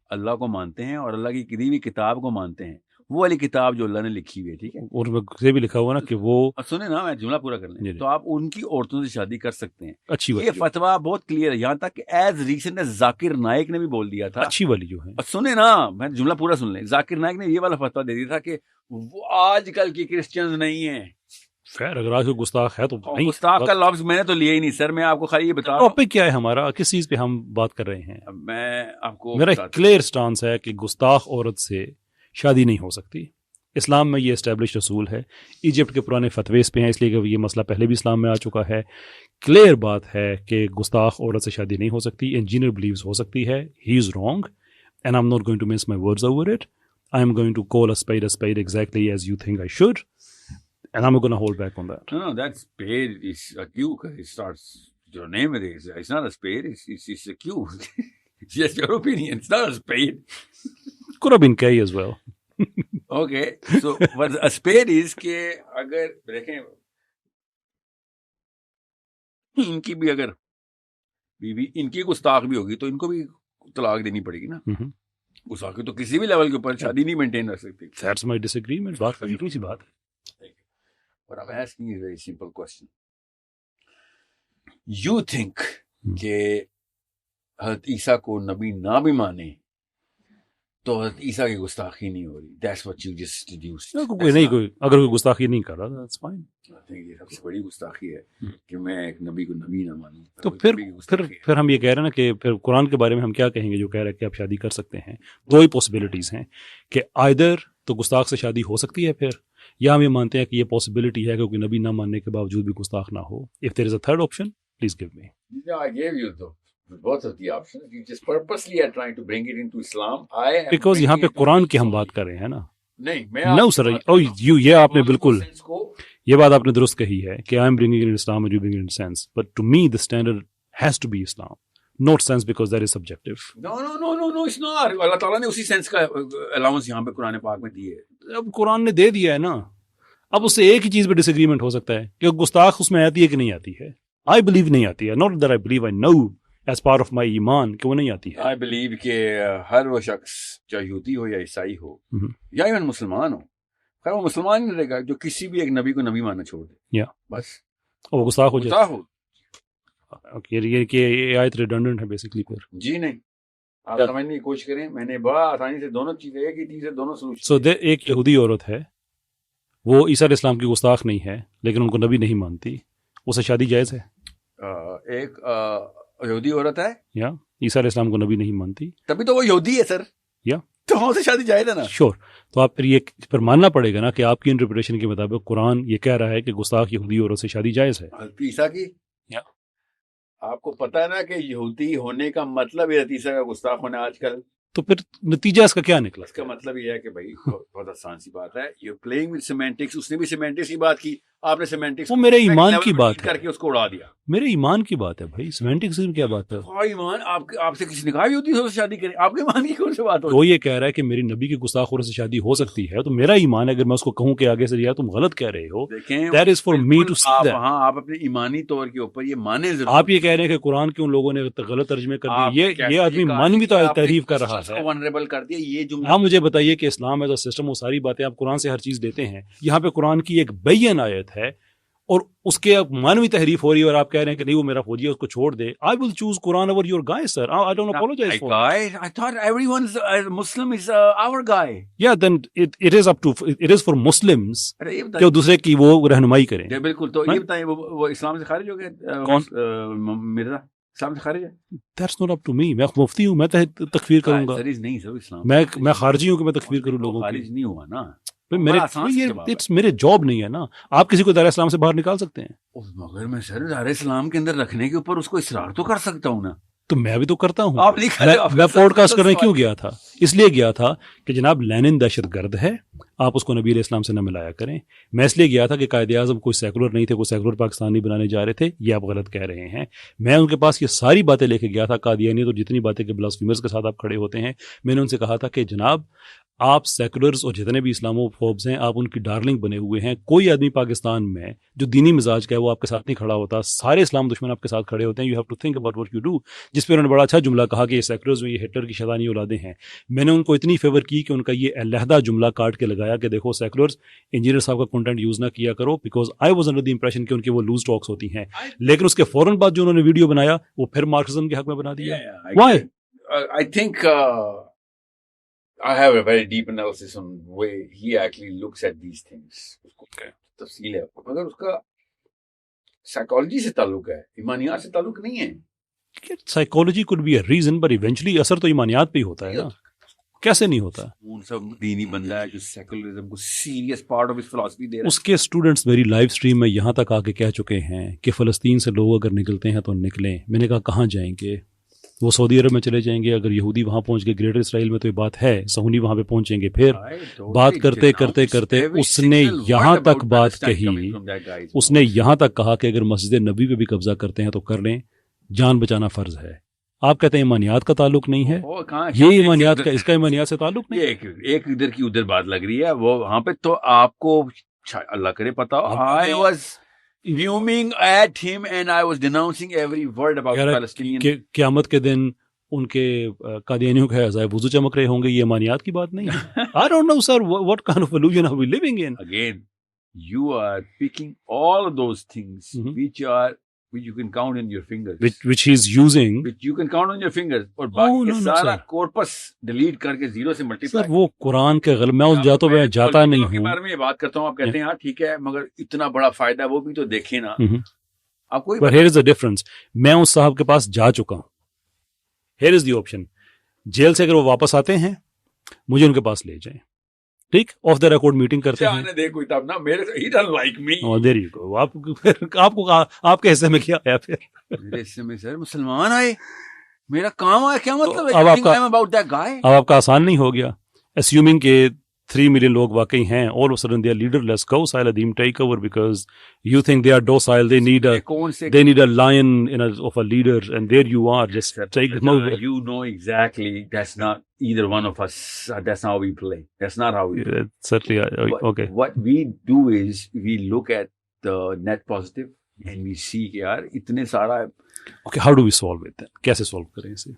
اللہ کو مانتے ہیں اور اللہ کی دی ہوئی کتاب کو مانتے ہیں, وہ والی کتاب جو اللہ نے لکھی ہوئی ہے, ٹھیک ہے, اور سے بھی لکھا ہوا نا کہ وہ, سنیں نا میں جملہ پورا کر لیں, تو آپ ان کی عورتوں سے شادی کر سکتے ہیں. اچھی والی, یہ فتویٰ بہت کلیئر ہے, یہاں تک کہ ایز ریسنٹ ذاکر نائک نے بھی بول دیا تھا. اچھی والی جو ہے, سنیں نا میں جملہ پورا سن لیں, ذاکر نائک نے یہ والا فتویٰ دے دیا تھا کہ وہ آج کل کی کرسچنز نہیں ہیں. خیر اگر آج کوئی گستاخ ہے تو گستاخ کا لفظ میں نے تو لیا ہی نہیں سر, میں آپ کو خالی یہ بتا, ٹاپک کیا ہے ہمارا, کس چیز پہ ہم بات کر رہے ہیں. میں آپ کو, میرا کلیئر سٹانس ہے کہ گستاخ عورت سے شادی نہیں ہو سکتی. اسلام میں یہ اسٹیبلش رسول ہے, ایجپٹ کے پرانے فتوے اس پہ ہیں, اس لیے کہ یہ مسئلہ پہلے بھی اسلام میں آ چکا ہے. کلیئر بات ہے کہ گستاخ عورت سے شادی نہیں ہو سکتی. انجینئر بلیوز ہو سکتی ہے, he is wrong and I am not going to miss my words over it. I am going to call a spade exactly as you think I should, and I'm not going to hold back on that. No, that spade is a Q. It starts, your name it is. It's not a spade, it's a Q. It's just your opinion. It's not a spade. Could have been K as well. Okay, so what a spade is کہ اگر دیکھیں ان کی بھی اگر بیوی ان کی گستاخ بھی ہوگی تو ان کو بھی طلاق دینی پڑے گی نا. گستاخ تو کسی بھی لیول کے اوپر شادی نہیں مینٹین رکھ سکتی. That's my disagreement. بات کرنی سی بات ہے. What I'm asking is a very simple question. You think کہ حضرت عیسیٰ کو نبی نہ بھی مانے تو حضرت عیسیٰ کی گستاخی نہیں ہو رہی. That's what you just deduced. کوئی اگر کوئی گستاخی نہیں کر رہا, that's fine. یہ سب سے بڑی گستاخی ہے کہ میں ایک نبی کو نبی نہ مانوں. تو پھر ہم یہ کہہ رہے ہیں نا کہ پھر قرآن کے بارے میں ہم کیا کہیں گے جو کہہ رہا ہے کہ آپ شادی کر سکتے ہیں. دو ہی پاسبلٹیز ہیں کہ آئدر تو گستاخ سے شادی ہو سکتی ہے پھر, یا ہم یہ مانتے ہیں کہ یہ پاسبلٹی ہے کہ کوئی نبی نہ ماننے کے باوجود بھی گستاخ نہ ہو. If there is a third option, please give me. No, I gave you both of the options. You just purposely are trying to bring it into Islam. Because یہاں پہ قرآن کی ہم بات کر رہے ہیں نا. نہیں No sir, یہ آپ نے بالکل یہ بات آپ نے درست کہی ہے کہ I am bringing it in Islam and you bring it in sense. But to me the standard has to be Islam. Not sense because that is subjective. No, it's not. اللہ تعالیٰ نے اسی سینس کا allowance یہاں پہ قرآن پاک میں دی ہے. اب قرآن نے دے دیا ہے نا, اب اس سے ایک ہی چیز پہ ڈس ایگریمنٹ ہو سکتا ہے کہ گستاخ اس میں آتی ہے کہ نہیں آتی ہے. I believe نہیں آتی ہے. Not that I believe, I know as part of my ایمان کہ وہ نہیں آتی ہے. I believe کہ ہر وہ شخص چاہے یہودی ہو یا عیسائی ہو یا ایون مسلمان ہو, خیر وہ مسلمان نہیں رہے گا جو کسی بھی ایک نبی کو نبی ماننا چھوڑ دے, بس وہ گستاخ ہو جائے. یہ کہ یہ آیت ریڈنڈنٹ ہے بیسیکلی. پھر جی نہیں, آپ سمجھنے کی کوشش کریں, میں نے بڑا آسانی سے دونوں چیزیں ایک ہی چیز ہے, دونوں سلوشن. سو ایک یہودی عورت ہے, وہ عیسیٰ علیہ السلام کی گستاخ نہیں ہے لیکن ان کو نبی نہیں مانتی, اسے شادی جائز ہے. ایک یہودی عورت ہے یا عیسیٰ علیہ السلام کو نبی نہیں مانتی, تبھی تو وہ یہودی ہے سر, یا تو ہم سے شادی جائز ہے نا. شور. تو آپ پھر یہ پھر ماننا پڑے گا نا کہ آپ کی انٹرپریٹیشن کے مطابق قرآن یہ کہہ رہا ہے کہ گستاخ یہودی عورت سے شادی جائز ہے. عیسیٰ کی آپ کو پتہ ہے نا کہ یہودی ہونے کا مطلب ہے عیسیٰ کا گستاخ ہونا آج کل. تو پھر نتیجہ اس کا کیا نکلا؟ اس کا مطلب یہ ہے کہ بھائی بہت آسان سی بات ہے, یو پلئنگ ود سیمینٹکس. اس نے بھی سیمینٹکس کی بات کی, آپ نے سیمینٹکس وہ میرے ایمان کی بات کر کے اس کو اڑا دیا. میرے ایمان کی بات ہے بھائی, سیمینٹکس کی کیا بات ہے؟ ایمان آپ سے کسی نے کہا یہودی سے شادی کریں, آپ کے ایمان کی کون سی بات ہو؟ وہ یہ کہہ رہا ہے کہ میری نبی کی گستاخ عورت سے شادی ہو سکتی ہے, تو میرا ایمان ہے اگر میں اس کو کہوں کہ آگے سے تم غلط کہہ رہے ہو, that is for me to see that. ہاں, آپ اپنے ایمانی طور کے اوپر یہ مانے ضرور. آپ یہ کہہ رہے ہیں کہ قرآن کے ان لوگوں نے غلط ترجمے کر دیے, یہ آدمی مانوی تعریف کر رہا ہے, ونریبل کر دیا یہ جملہ. آپ مجھے بتائیے کہ اسلام ایز اے سسٹم وہ ساری باتیں آپ قرآن سے ہر چیز لیتے ہیں, یہاں پہ قرآن کی ایک بین آیت ہے اور اس کے مانوی تحریف ہو رہی ہے اور آپ کہہ رہے ہیں کہ نہیں وہ میرا فوجی ہے اس کو چھوڑ دے. I will choose Quran over your guy, sir. I don't apologize for it. I thought everyone's Muslim is our guy. Yeah, then it is for Muslims کہ دوسرے کی وہ رہنمائی کریں. بالکل. تو یہ بتائیں وہ اسلام سے خارج ہو گئے؟ کون؟ مرزا اسلام سے خارج ہے؟ That's not up to me. میں مفتی ہوں, میں تکفیر کروں گا. نہیں سر, اسلام میں خارجی ہوں کہ میں تکفیر کروں لوگوں کی. خارج نہیں ہوا نا, میرے جاب نہیں ہے نا. آپ کسی کو دائرہ اسلام سے باہر نکال سکتے ہیں, مگر میں سر دائرہ اسلام کے اندر رکھنے کے اوپر اس کو اصرار تو کر سکتا ہوں نا. تو میں بھی تو کرتا ہوں. میں پوڈ کاسٹ کرنے کیوں گیا تھا؟ اس لیے گیا تھا کہ جناب لینن دہشت گرد ہے, آپ اس کو نبی علیہ السلام سے نہ ملایا کریں. میں اس لیے گیا تھا کہ قائد اعظم کوئی سیکولر نہیں تھے, کوئی سیکولر پاکستانی بنانے جا رہے تھے, یہ آپ غلط کہہ رہے ہیں. میں ان کے پاس یہ ساری باتیں لے کے گیا تھا, قادیانیت اور جتنی باتیں کہ بلاسفیمرز کے ساتھ آپ کھڑے ہوتے ہیں. میں نے ان سے کہا تھا کہ جناب آپ سیکولرز اور جتنے بھی اسلاموفوبز ہیں آپ ان کی ڈارلنگ بنے ہوئے ہیں. کوئی آدمی پاکستان میں جو دینی مزاج کا ہے وہ آپ کے ساتھ نہیں کھڑا ہوتا. سارے اسلام دشمن آپ کے ساتھ کھڑے ہوتے ہیں. You have to think about what you do. جس پہ انہوں نے بڑا اچھا جملہ کہا کہ یہ سیکولرز میں یہ ہٹلر کی شیطانی اولادیں ہیں. میں نے ان کو اتنی فیور کی کہ ان کا یہ علیحدہ جملہ کاٹ کے لگایا کہ دیکھو سیکولرز انجینئر صاحب کا کنٹینٹ یوز نہ کیا کرو because I was under the impression کہ ان کے وہ لوز ٹاکس ہوتی ہیں. لیکن اس کے فوراً بعد جو انہوں نے ویڈیو بنایا وہ پھر مارکسزم کے حق میں بنا دیا. Y? I think I have a very deep analysis on the way he actually looks at these things. تفصیل ہے مگر اس کا سائیکالوجی سے تعلق ہے, ایمانیات سے تعلق نہیں ہے. Psychology could be a reason but eventually اثر تو ایمانیات پہ ہی ہوتا ہے نا. کیسے نہیں ہوتا؟ ان سب دینی بندہ ہے جو سیکولرزم کو سیریس پارٹ آف ہز فلسفی دے رہا ہے. اس کے اسٹوڈنٹس میری لائیو اسٹریم میں یہاں تک آ کے کہہ چکے ہیں کہ فلسطین سے لوگ اگر نکلتے ہیں تو نکلیں. میں نے کہا کہاں جائیں گے؟ وہ سعودی عرب میں چلے جائیں گے. اگر یہودی وہاں پہنچ گئے گریٹر اسرائیل میں تو یہ بات ہے, صہیونی وہاں پہ پہنچیں گے. پھر بات کرتے کرتے کرتے اس نے یہاں تک بات کہی, اس نے یہاں تک کہا کہ اگر مسجد نبی پہ بھی قبضہ کرتے ہیں تو کر لیں, جان بچانا فرض ہے. آپ کہتے ہیں ایمانیات کا تعلق نہیں ہے. یہ ایمانیات کا, اس کا ایمانیات سے تعلق نہیں. ایک ادھر کی ادھر بات لگ رہی ہے. وہ وہاں پہ تو آپ کو اللہ کرے پتا I was fuming at him and I was denouncing every word about Palestinian. قیامت کے دن ان کے قادیانیوں کے عذاب وضو چمک رہے ہوں گے. یہ ایمانیات کی بات نہیں ہے. I don't know sir what kind of illusion are we living in. Again you are picking all of those things which you can count in your fingers, which he is using, which you can count on your fingers, اور باقی سارا corps delete کر کے zero سے multiply. سر وہ قرآن کے غلط, میں جاتا میں جاتا نہیں ہوں. کے بارے میں یہ بات کرتا ہوں, آپ کہتے ہیں ہاں ٹھیک ہے مگر اتنا بڑا فائدہ ہے وہ بھی تو دیکھیں نا. آپ کوئی but here is the difference. میں اس صاحب کے پاس جا چکا ہوں. here is the option. Jail سے اگر وہ واپس آتے ہیں مجھے ان کے پاس لے جائیں, ٹھیک, آف دا ریکارڈ میٹنگ کرتے ہیں. آپ کے حصے میں کیا آیا؟ پھر میرے حصے میں سر مسلمان آئے, میرا کام آیا, کیا مطلب ہے؟ اب آپ کا آسان نہیں ہو گیا اسیومنگ کہ 3 million لوگ واقعی ہیں. all of a sudden they are leaderless. Docile Adim take over because you think they are docile. They need a lion of a leader, and there you are. Just take them over. You know exactly that's not either one of us. That's not how we play. That's not how we play. Certainly. Okay. What we do is we look at the net positive and we see کہ یار اتنے سارا. Okay, how do we solve it then? کیسے solve کریں اسے؟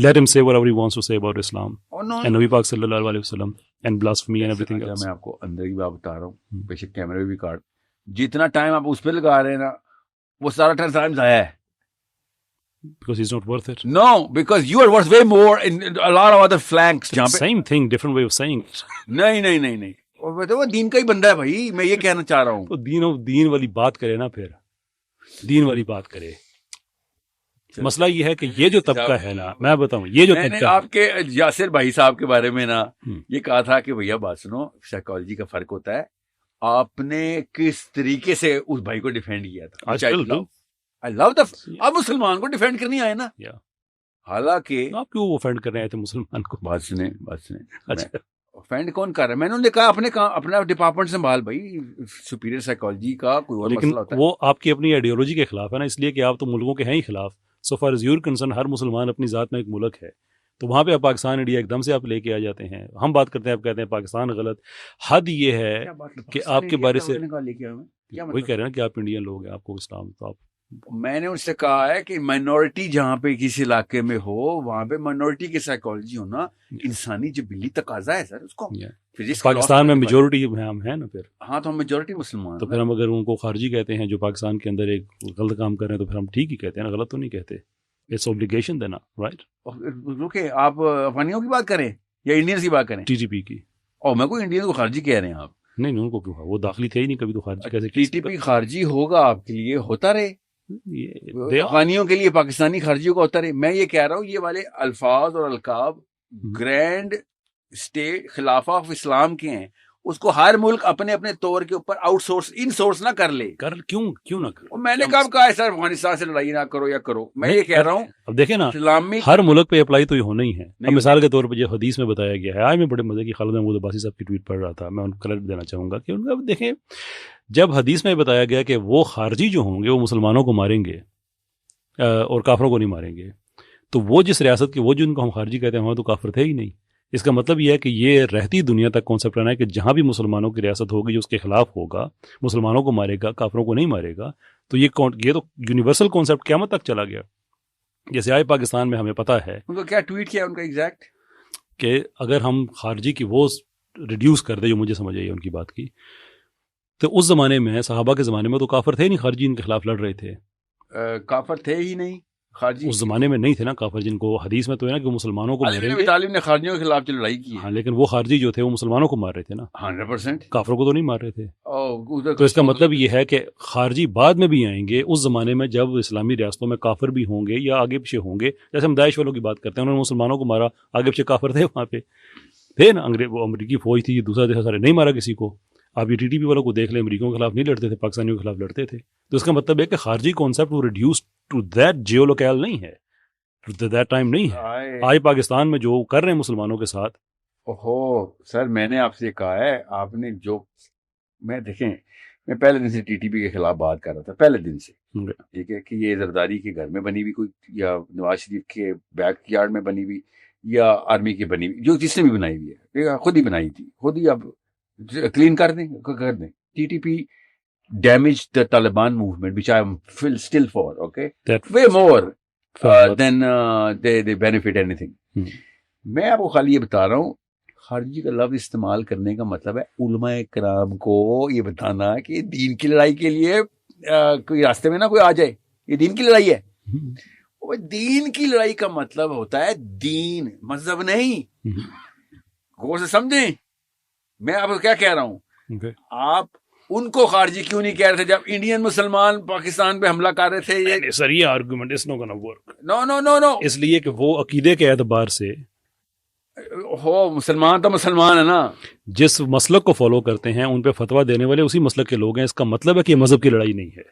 Let him say whatever he wants to say about Islam and Nabi Pak sallallahu alaihi wasallam and blasphemy and everything else. میں آپ کو اندر کی بات بتا رہا ہوں, بے شک کیمرے بھی کاٹ, جتنا ٹائم آپ اس پہ لگا رہے ہیں نا وہ سارا ٹائم ضائع ہے. Because he's not worth it. No, because you are worth way more in a lot of other flanks. Same thing, different way of saying it. نہیں وہ دین کا ہی بندہ ہے بھائی, میں یہ کہنا چاہ رہا ہوں. تو دین والی بات کرے نا, پھر دین والی بات کرے. مسئلہ یہ ہے کہ یہ جو طبقہ ہے نا, میں بتاؤں یہ جو طبقہ, آپ کے یاسر بھائی صاحب کے بارے میں نا یہ کہا تھا کہ بھیا بات سنو, سائیکالوجی کا فرق ہوتا ہے. آپ نے کس طریقے سے اس بھائی کو ڈیفینڈ کیا تھا. آپ مسلمان کو ڈیفینڈ کرنے آئے نا, حالانکہ آپ کیوں اوفینڈ کرنے آئے تھے مسلمان کو؟ بات سنیں. اوفینڈ کون کر رہا ہے؟ میں نے کہا اپنا ڈپارٹمنٹ سنبھال بھائی, سپیریئر سائیکالوجی کا کوئی اور مسئلہ ہوتا ہے. وہ آپ کی اپنی آئیڈیالوجی کے خلاف ہے نا, اس لیے کہ آپ تو ملکوں کے ہیں ہی خلاف. So far as you're concerned, ہر مسلمان اپنی ذات میں ایک ملک ہے, تو وہاں پہ آپ پاکستان انڈیا ایک دم سے آپ لے کے آ جاتے ہیں. ہم بات کرتے ہیں, آپ کہتے ہیں پاکستان غلط. حد یہ ہے کہ آپ کے بارے سے وہی کہہ رہے ہیں کہ آپ انڈین لوگ ہیں, آپ کو اسلام, تو آپ, میں نے ان سے کہا ہے کہ مائنورٹی جہاں پہ کسی علاقے میں ہو وہاں پہ مائنورٹی کی سائیکالوجی ہونا انسانی جبلی تقاضا ہے سر. اس کو پاکستان میں میجورٹی ہم ہیں نا, پھر ہاں تو ہم میجورٹی مسلمان, تو پھر ہم اگر ان کو خارجی کہتے ہیں جو پاکستان کے اندر ایک غلط کام کر رہے ہیں تو پھر ہم ٹھیک ہی کہتے ہیں نا, غلط تو نہیں کہتے. اٹس اوبلیگیشن دینا, رائٹ. رکے, آپ افغانیوں کی بات کریں یا انڈینز کی بات کریں؟ ٹی ٹی پی کی. اور میں کوئی انڈین کو خارجی کہہ رہے ہیں آپ؟ نہیں, ان کو کیوں, وہ داخلی تھے ہی نہیں کبھی, تو خارجی کیسے؟ ٹی ٹی پی خارجی ہوگا آپ کے لیے, ہوتا رہے. افغانیوں کے لیے پاکستانی خارجیوں کا ہوتا رہے. میں یہ کہہ رہا ہوں یہ والے الفاظ اور القاب گرینڈ اسٹیٹ خلافہ آف اسلام کے ہیں, اس کو ہر ملک اپنے اپنے طور کے اوپر آؤٹ سورس ان سورس نہ کر لے. کیوں نہ کرو؟ میں نے کب کہا ہے سر افغانستان سے لڑائی نہ کرو یا کرو, میں یہ کہہ رہا ہوں. اب دیکھیں نا, اسلامک ہر ملک پہ اپلائی تو یہ ہونا ہی ہے. اب مثال کے طور پہ جو حدیث میں بتایا گیا ہے, آج میں بڑے مزے کی خالد محمود عباسی صاحب کی ٹویٹ پڑھ رہا تھا, میں ان کو کریڈٹ دینا چاہوں گا کہ ان کا دیکھیں, جب حدیث میں بتایا گیا کہ وہ خارجی جو ہوں گے وہ مسلمانوں کو ماریں گے اور کافروں کو نہیں ماریں گے, تو وہ جس ریاست کے, وہ جن کو ہم خارجی کہتے ہیں وہاں تو کافر تھے ہی نہیں. اس کا مطلب یہ ہے کہ یہ رہتی دنیا تک کانسیپٹ رہنا ہے کہ جہاں بھی مسلمانوں کی ریاست ہوگی جو اس کے خلاف ہوگا، مسلمانوں کو مارے گا، کافروں کو نہیں مارے گا. تو یہ تو یونیورسل کانسیپٹ قیامت تک چلا گیا. جیسے آئے پاکستان میں ہمیں پتہ ہے ان کو کیا ٹویٹ کیا ان کا ایگزیکٹ، کہ اگر ہم خارجی کی وہ ریڈیوس کر دیں جو مجھے سمجھ آئی ان کی بات کی، تو اس زمانے میں صحابہ کے زمانے میں تو کافر تھے نہیں خارجی ان کے خلاف لڑ رہے تھے. کافر تھے ہی نہیں خارجی، اس زمانے میں نہیں تھے نا کافر، جن کو حدیث میں تو ہے نا کہ مسلمانوں کو ماریں گے. طالب نے خارجیوں کے خلاف لڑائی کی ہے. ہاں لیکن وہ خارجی جو تھے وہ مسلمانوں کو مار رہے تھے نا، 100%. کافروں کو تو نہیں مار رہے تھے. تو اس کا مطلب یہ ہے کہ خارجی بعد میں بھی آئیں گے. اس زمانے میں جب اسلامی ریاستوں میں کافر بھی ہوں گے یا آگے پیچھے ہوں گے، جیسے ہم داعش والوں کی بات کرتے ہیں، انہوں نے مسلمانوں کو مارا، آگے پیچھے کافر تھے وہاں پہ تھے نا. وہ امریکی فوج تھی، دوسرا دیش سارے نہیں مارا کسی کو. آپ یہ TTP والوں کو دیکھ لیں، امریکیوں کے خلاف نہیں لڑتے تھے، پاکستانیوں کے خلاف لڑتے تھے. تو اس کا مطلب ہے کہ خارجی کانسیپٹ وہ reduce to that geo locale نہیں ہے، ٹو دیٹ ٹائم نہیں ہے. آج پاکستان میں جو کر رہے ہیں مسلمانوں کے ساتھ. سر میں نے آپ سے کہا ہے، آپ نے جو دیکھیں میں پہلے دن سے TTP کے خلاف بات کر رہا تھا، پہلے دن سے. ٹھیک ہے کہ یہ زرداری کے گھر میں بنی ہوئی کوئی، یا نواز شریف کے بیک یارڈ میں بنی ہوئی، یا آرمی کی بنی ہوئی، جو جس نے بھی بنائی ہوئی ہے، خود ہی بنائی تھی، خود ہی اب کلین کر دیں. TTP damaged the Taliban movement, which I am still for, okay? Way more than they benefit anything. میں آپ کو خالی یہ بتا رہا ہوں، خارجی کا لفظ استعمال کرنے کا مطلب ہے علماء کرام کو یہ بتانا کہ دین کی لڑائی کے لیے کوئی راستے میں نہ کوئی آ جائے، یہ دین کی لڑائی ہے. دین کی لڑائی کا مطلب ہوتا ہے دین، مذہب نہیں. غور سے سمجھیں میں آپ کو کیا کہہ رہا ہوں. آپ ان کو خارجی کیوں نہیں کہہ رہے تھے جب انڈین مسلمان پاکستان پہ حملہ کر رہے تھے؟ سر یہ argument is know gonna work. نو اس لیے کہ وہ عقیدے کے اعتبار سے مسلمان تو مسلمان ہے نا، جس مسلک کو فالو کرتے ہیں ان پہ فتویٰ دینے والے اسی مسلک کے لوگ ہیں. اس کا مطلب ہے کہ یہ مذہب کی لڑائی نہیں ہے.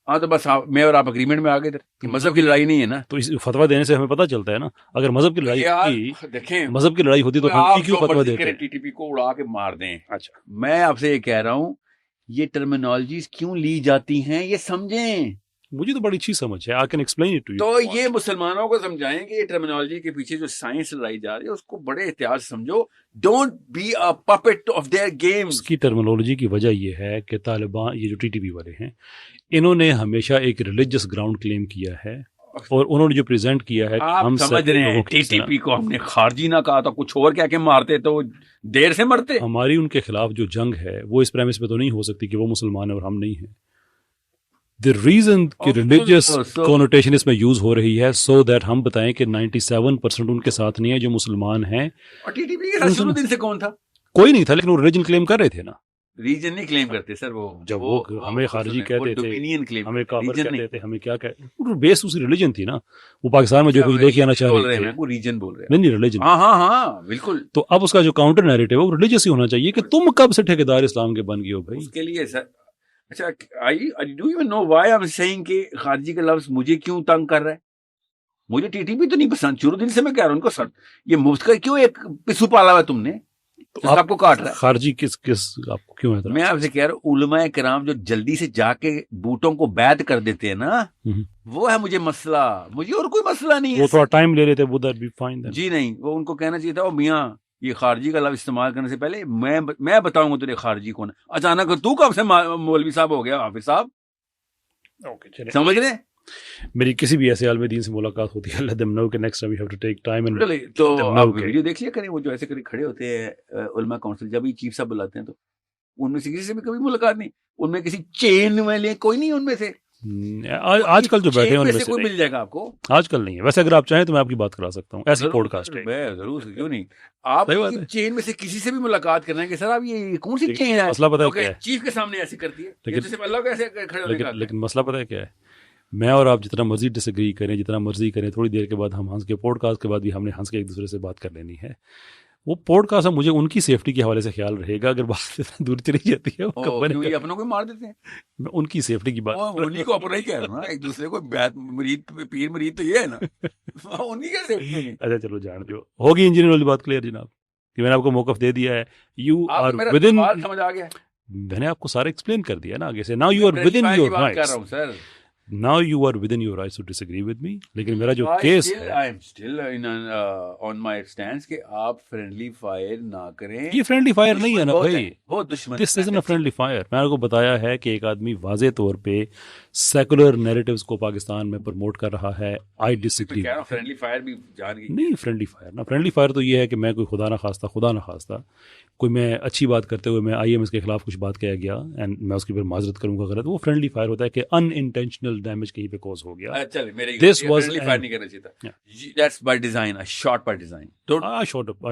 ہاں تو بس میں اور آپ اگریمنٹ میں آ گئے تھے، مذہب کی لڑائی نہیں ہے نا. تو اس فتویٰ دینے سے ہمیں پتہ چلتا ہے نا، اگر مذہب کی لڑائی ہوتی، دیکھیں مذہب کی لڑائی ہوتی تو ہم کیوں فتویٰ دیتے ہیں؟ TTP کو اڑا کے مار دیں. اچھا میں آپ سے یہ کہہ رہا ہوں یہ ٹرمینالوجیز کیوں لی جاتی ہیں یہ سمجھیں. مجھے تو بڑی اچھی سمجھ ہے، I can explain it to you. تو یہ مسلمانوں کو سمجھائیں کہ یہ ٹرمینالوجی کے پیچھے جو سائنس لڑائی جا رہی ہے اس کو بڑے احتیاط سے سمجھو. Don't be a puppet of their games. اس کی ٹرمینالوجی کی وجہ یہ ہے کہ طالبان، یہ جو TTP والے ہیں، انہوں نے ہمیشہ ایک ریلیجس گراؤنڈ کلیم کیا ہے، اور انہوں نے جو پریزنٹ کیا ہے ہم سمجھ رہے ہیں TTP کو ہم نے خارجی نہ کہا تو کچھ اور کیا کہ مارتے تو دیر سے مرتے. ہماری ان کے خلاف جو جنگ ہے وہ اس پریمس پہ تو نہیں ہو سکتی کہ وہ مسلمان ہیں اور ہم نہیں ہیں. The reason کہ ریلیجس کونوٹیشن اس میں یوز ہو رہی ہے سو دیٹ ہم بتائیں کہ 97% ان کے ساتھ نہیں ہے جو مسلمان ہیں. اور TTP کے شروع دن سے کون تھا؟ کوئی نہیں تھا، لیکن وہ ریلیجن کلیم کر رہے تھے نا. ریجن نہیں کلیم کرتے سر، وہ جب وہ ہمیں خارجی کہتے تھے، ہمیں کافر کہتے تھے، ہمیں کیا کہتے، بیس اسی ریلیجن تھی نا. وہ پاکستان میں جو کچھ لے کے آنا چاہ رہے تھے وہ ریجن بول رہے ہیں، نہیں ریلیجن. ہاں بالکل. تو اب اس کا جو کاؤنٹر نیریٹو ہے وہ ریلیجس ہی ہونا چاہیے کہ تم کب سے ٹھیکیدار اسلام کے بن گئے ہو بھائی. اس کے لیے سر اچھا do you know why I am saying کہ خارجی کا لفظ مجھے کیوں تنگ کر رہا ہے؟ مجھے TTP تو نہیں پسند، شروع دن سے میں کہہ رہا ہوں ان کو. سر یہ مفت کا کیوں ایک پسو پالا ہوا تم نے، آپ کو کاٹ رہا ہے. خارجی کس آپ کو کیوں ہے؟ میں آپ سے کہہ رہا ہوں علماء کرام جو جلدی سے جا کے بوٹوں کو بیعت کر دیتے ہیں نا، وہ ہے مجھے مسئلہ. مجھے اور کوئی مسئلہ نہیں ہے. وہ تھوڑا ٹائم لے لیتے would that be fine then؟ جی نہیں، وہ ان کو کہنا چاہیے تھا او میاں یہ خارجی کا لفظ استعمال کرنے سے پہلے میں بتاؤں گا تیرے خارجی کون ہے. اچانک تو کب سے مولوی صاحب ہو گیا حافظ صاحب؟ سمجھ رہے؟ میری کسی بھی ایسے عالم دین سے ملاقات ہوتی ہے let them know کہ next time we have to take time and تو آپ ویڈیو دیکھ لیا کریں. وہ جو ایسے کھڑے ہوتے ہیں علماء کونسل، جب یہ چیف صاحب بلاتے ہیں تو ان میں سے کسی سے بھی کبھی ملاقات نہیں، ان میں کسی چین والے کوئی نہیں ان میں سے. آج کل جو بیٹھے ہیں ان میں سے کوئی مل جائے گا آپ کو. آج کل نہیں ہے، ویسے اگر آپ چاہیں تو میں آپ کی بات کرا سکتا ہوں، ایسی پوڈ کاسٹ ہے. میں ضرور، کیوں نہیں. آپ چین میں سے کسی سے بھی ملاقات کرنا ہے کہ سر آپ یہ کون سی چین ہے، مسئلہ پتہ ہے کیا ہے؟ چیف کے سامنے ایسی کرتی ہے. لیکن مسئلہ پتہ ہے کیا ہے؟ میں اور آپ جتنا مرضی ڈس ایگری کریں، جتنا مرضی کریں، تھوڑی دیر کے بعد ہم ہنس کے پوڈ کاسٹ کے بعد بھی ہم نے ہنس کے ایک دوسرے سے بات کر لینی ہے. وہ پوڈ کاسٹ مجھے ان کی سیفٹی کے حوالے سے خیال رہے گا. اگر بات دور چلی جاتی ہے اپنوں کو مار دیتے ہیں، میں ان کی سیفٹی کی بات انہیں کو اپنا ہی کہہ رہا ہوں نا. ایک دوسرے کو پیر مرید تو یہ ہے نا، انہیں کا سیفٹی. اچھا چلو جان جو ہوگی انجینئر والی بات کلیئر جناب کہ میں نے آپ کو موقف دے دیا ہے. یو آر ود ان، سمجھ آ گیا، میں نے آپ کو سارا ایکسپلین کر دیا نا آگے سے. Now you are within your rights. now you are within your rights to disagree with me, لیکن میرا جو کیس ہے I am still on my stance کہ آپ friendly fire نہ کریں. یہ friendly fire نہیں ہے نا بھائی, بہت دشمن. this isn't a friendly fire. میں نے کو بتایا ہے کہ ایک آدمی واضح طور پہ سیکولر نیریٹیوز کو پاکستان میں پروموٹ کر رہا ہے. I disagree. friendly fire بھی جان گئی نہیں, friendly fire نا, friendly fire تو یہ ہے کہ میں کوئی خدا نہ خواستہ کوئی میں اچھی بات کرتے ہوئے میں IMS کے خلاف کچھ بات کہہ گیا اینڈ میں اس کی پھر معذرت کروں گا غلط, وہ فرینڈلی فائر ہوتا ہے کہ ان انٹینشنل ڈیمیج کہیں پہ کوز ہو گیا. This was friendly fire نہیں کرنا چاہیے تھا. That's by design, a shot by design. I shot up.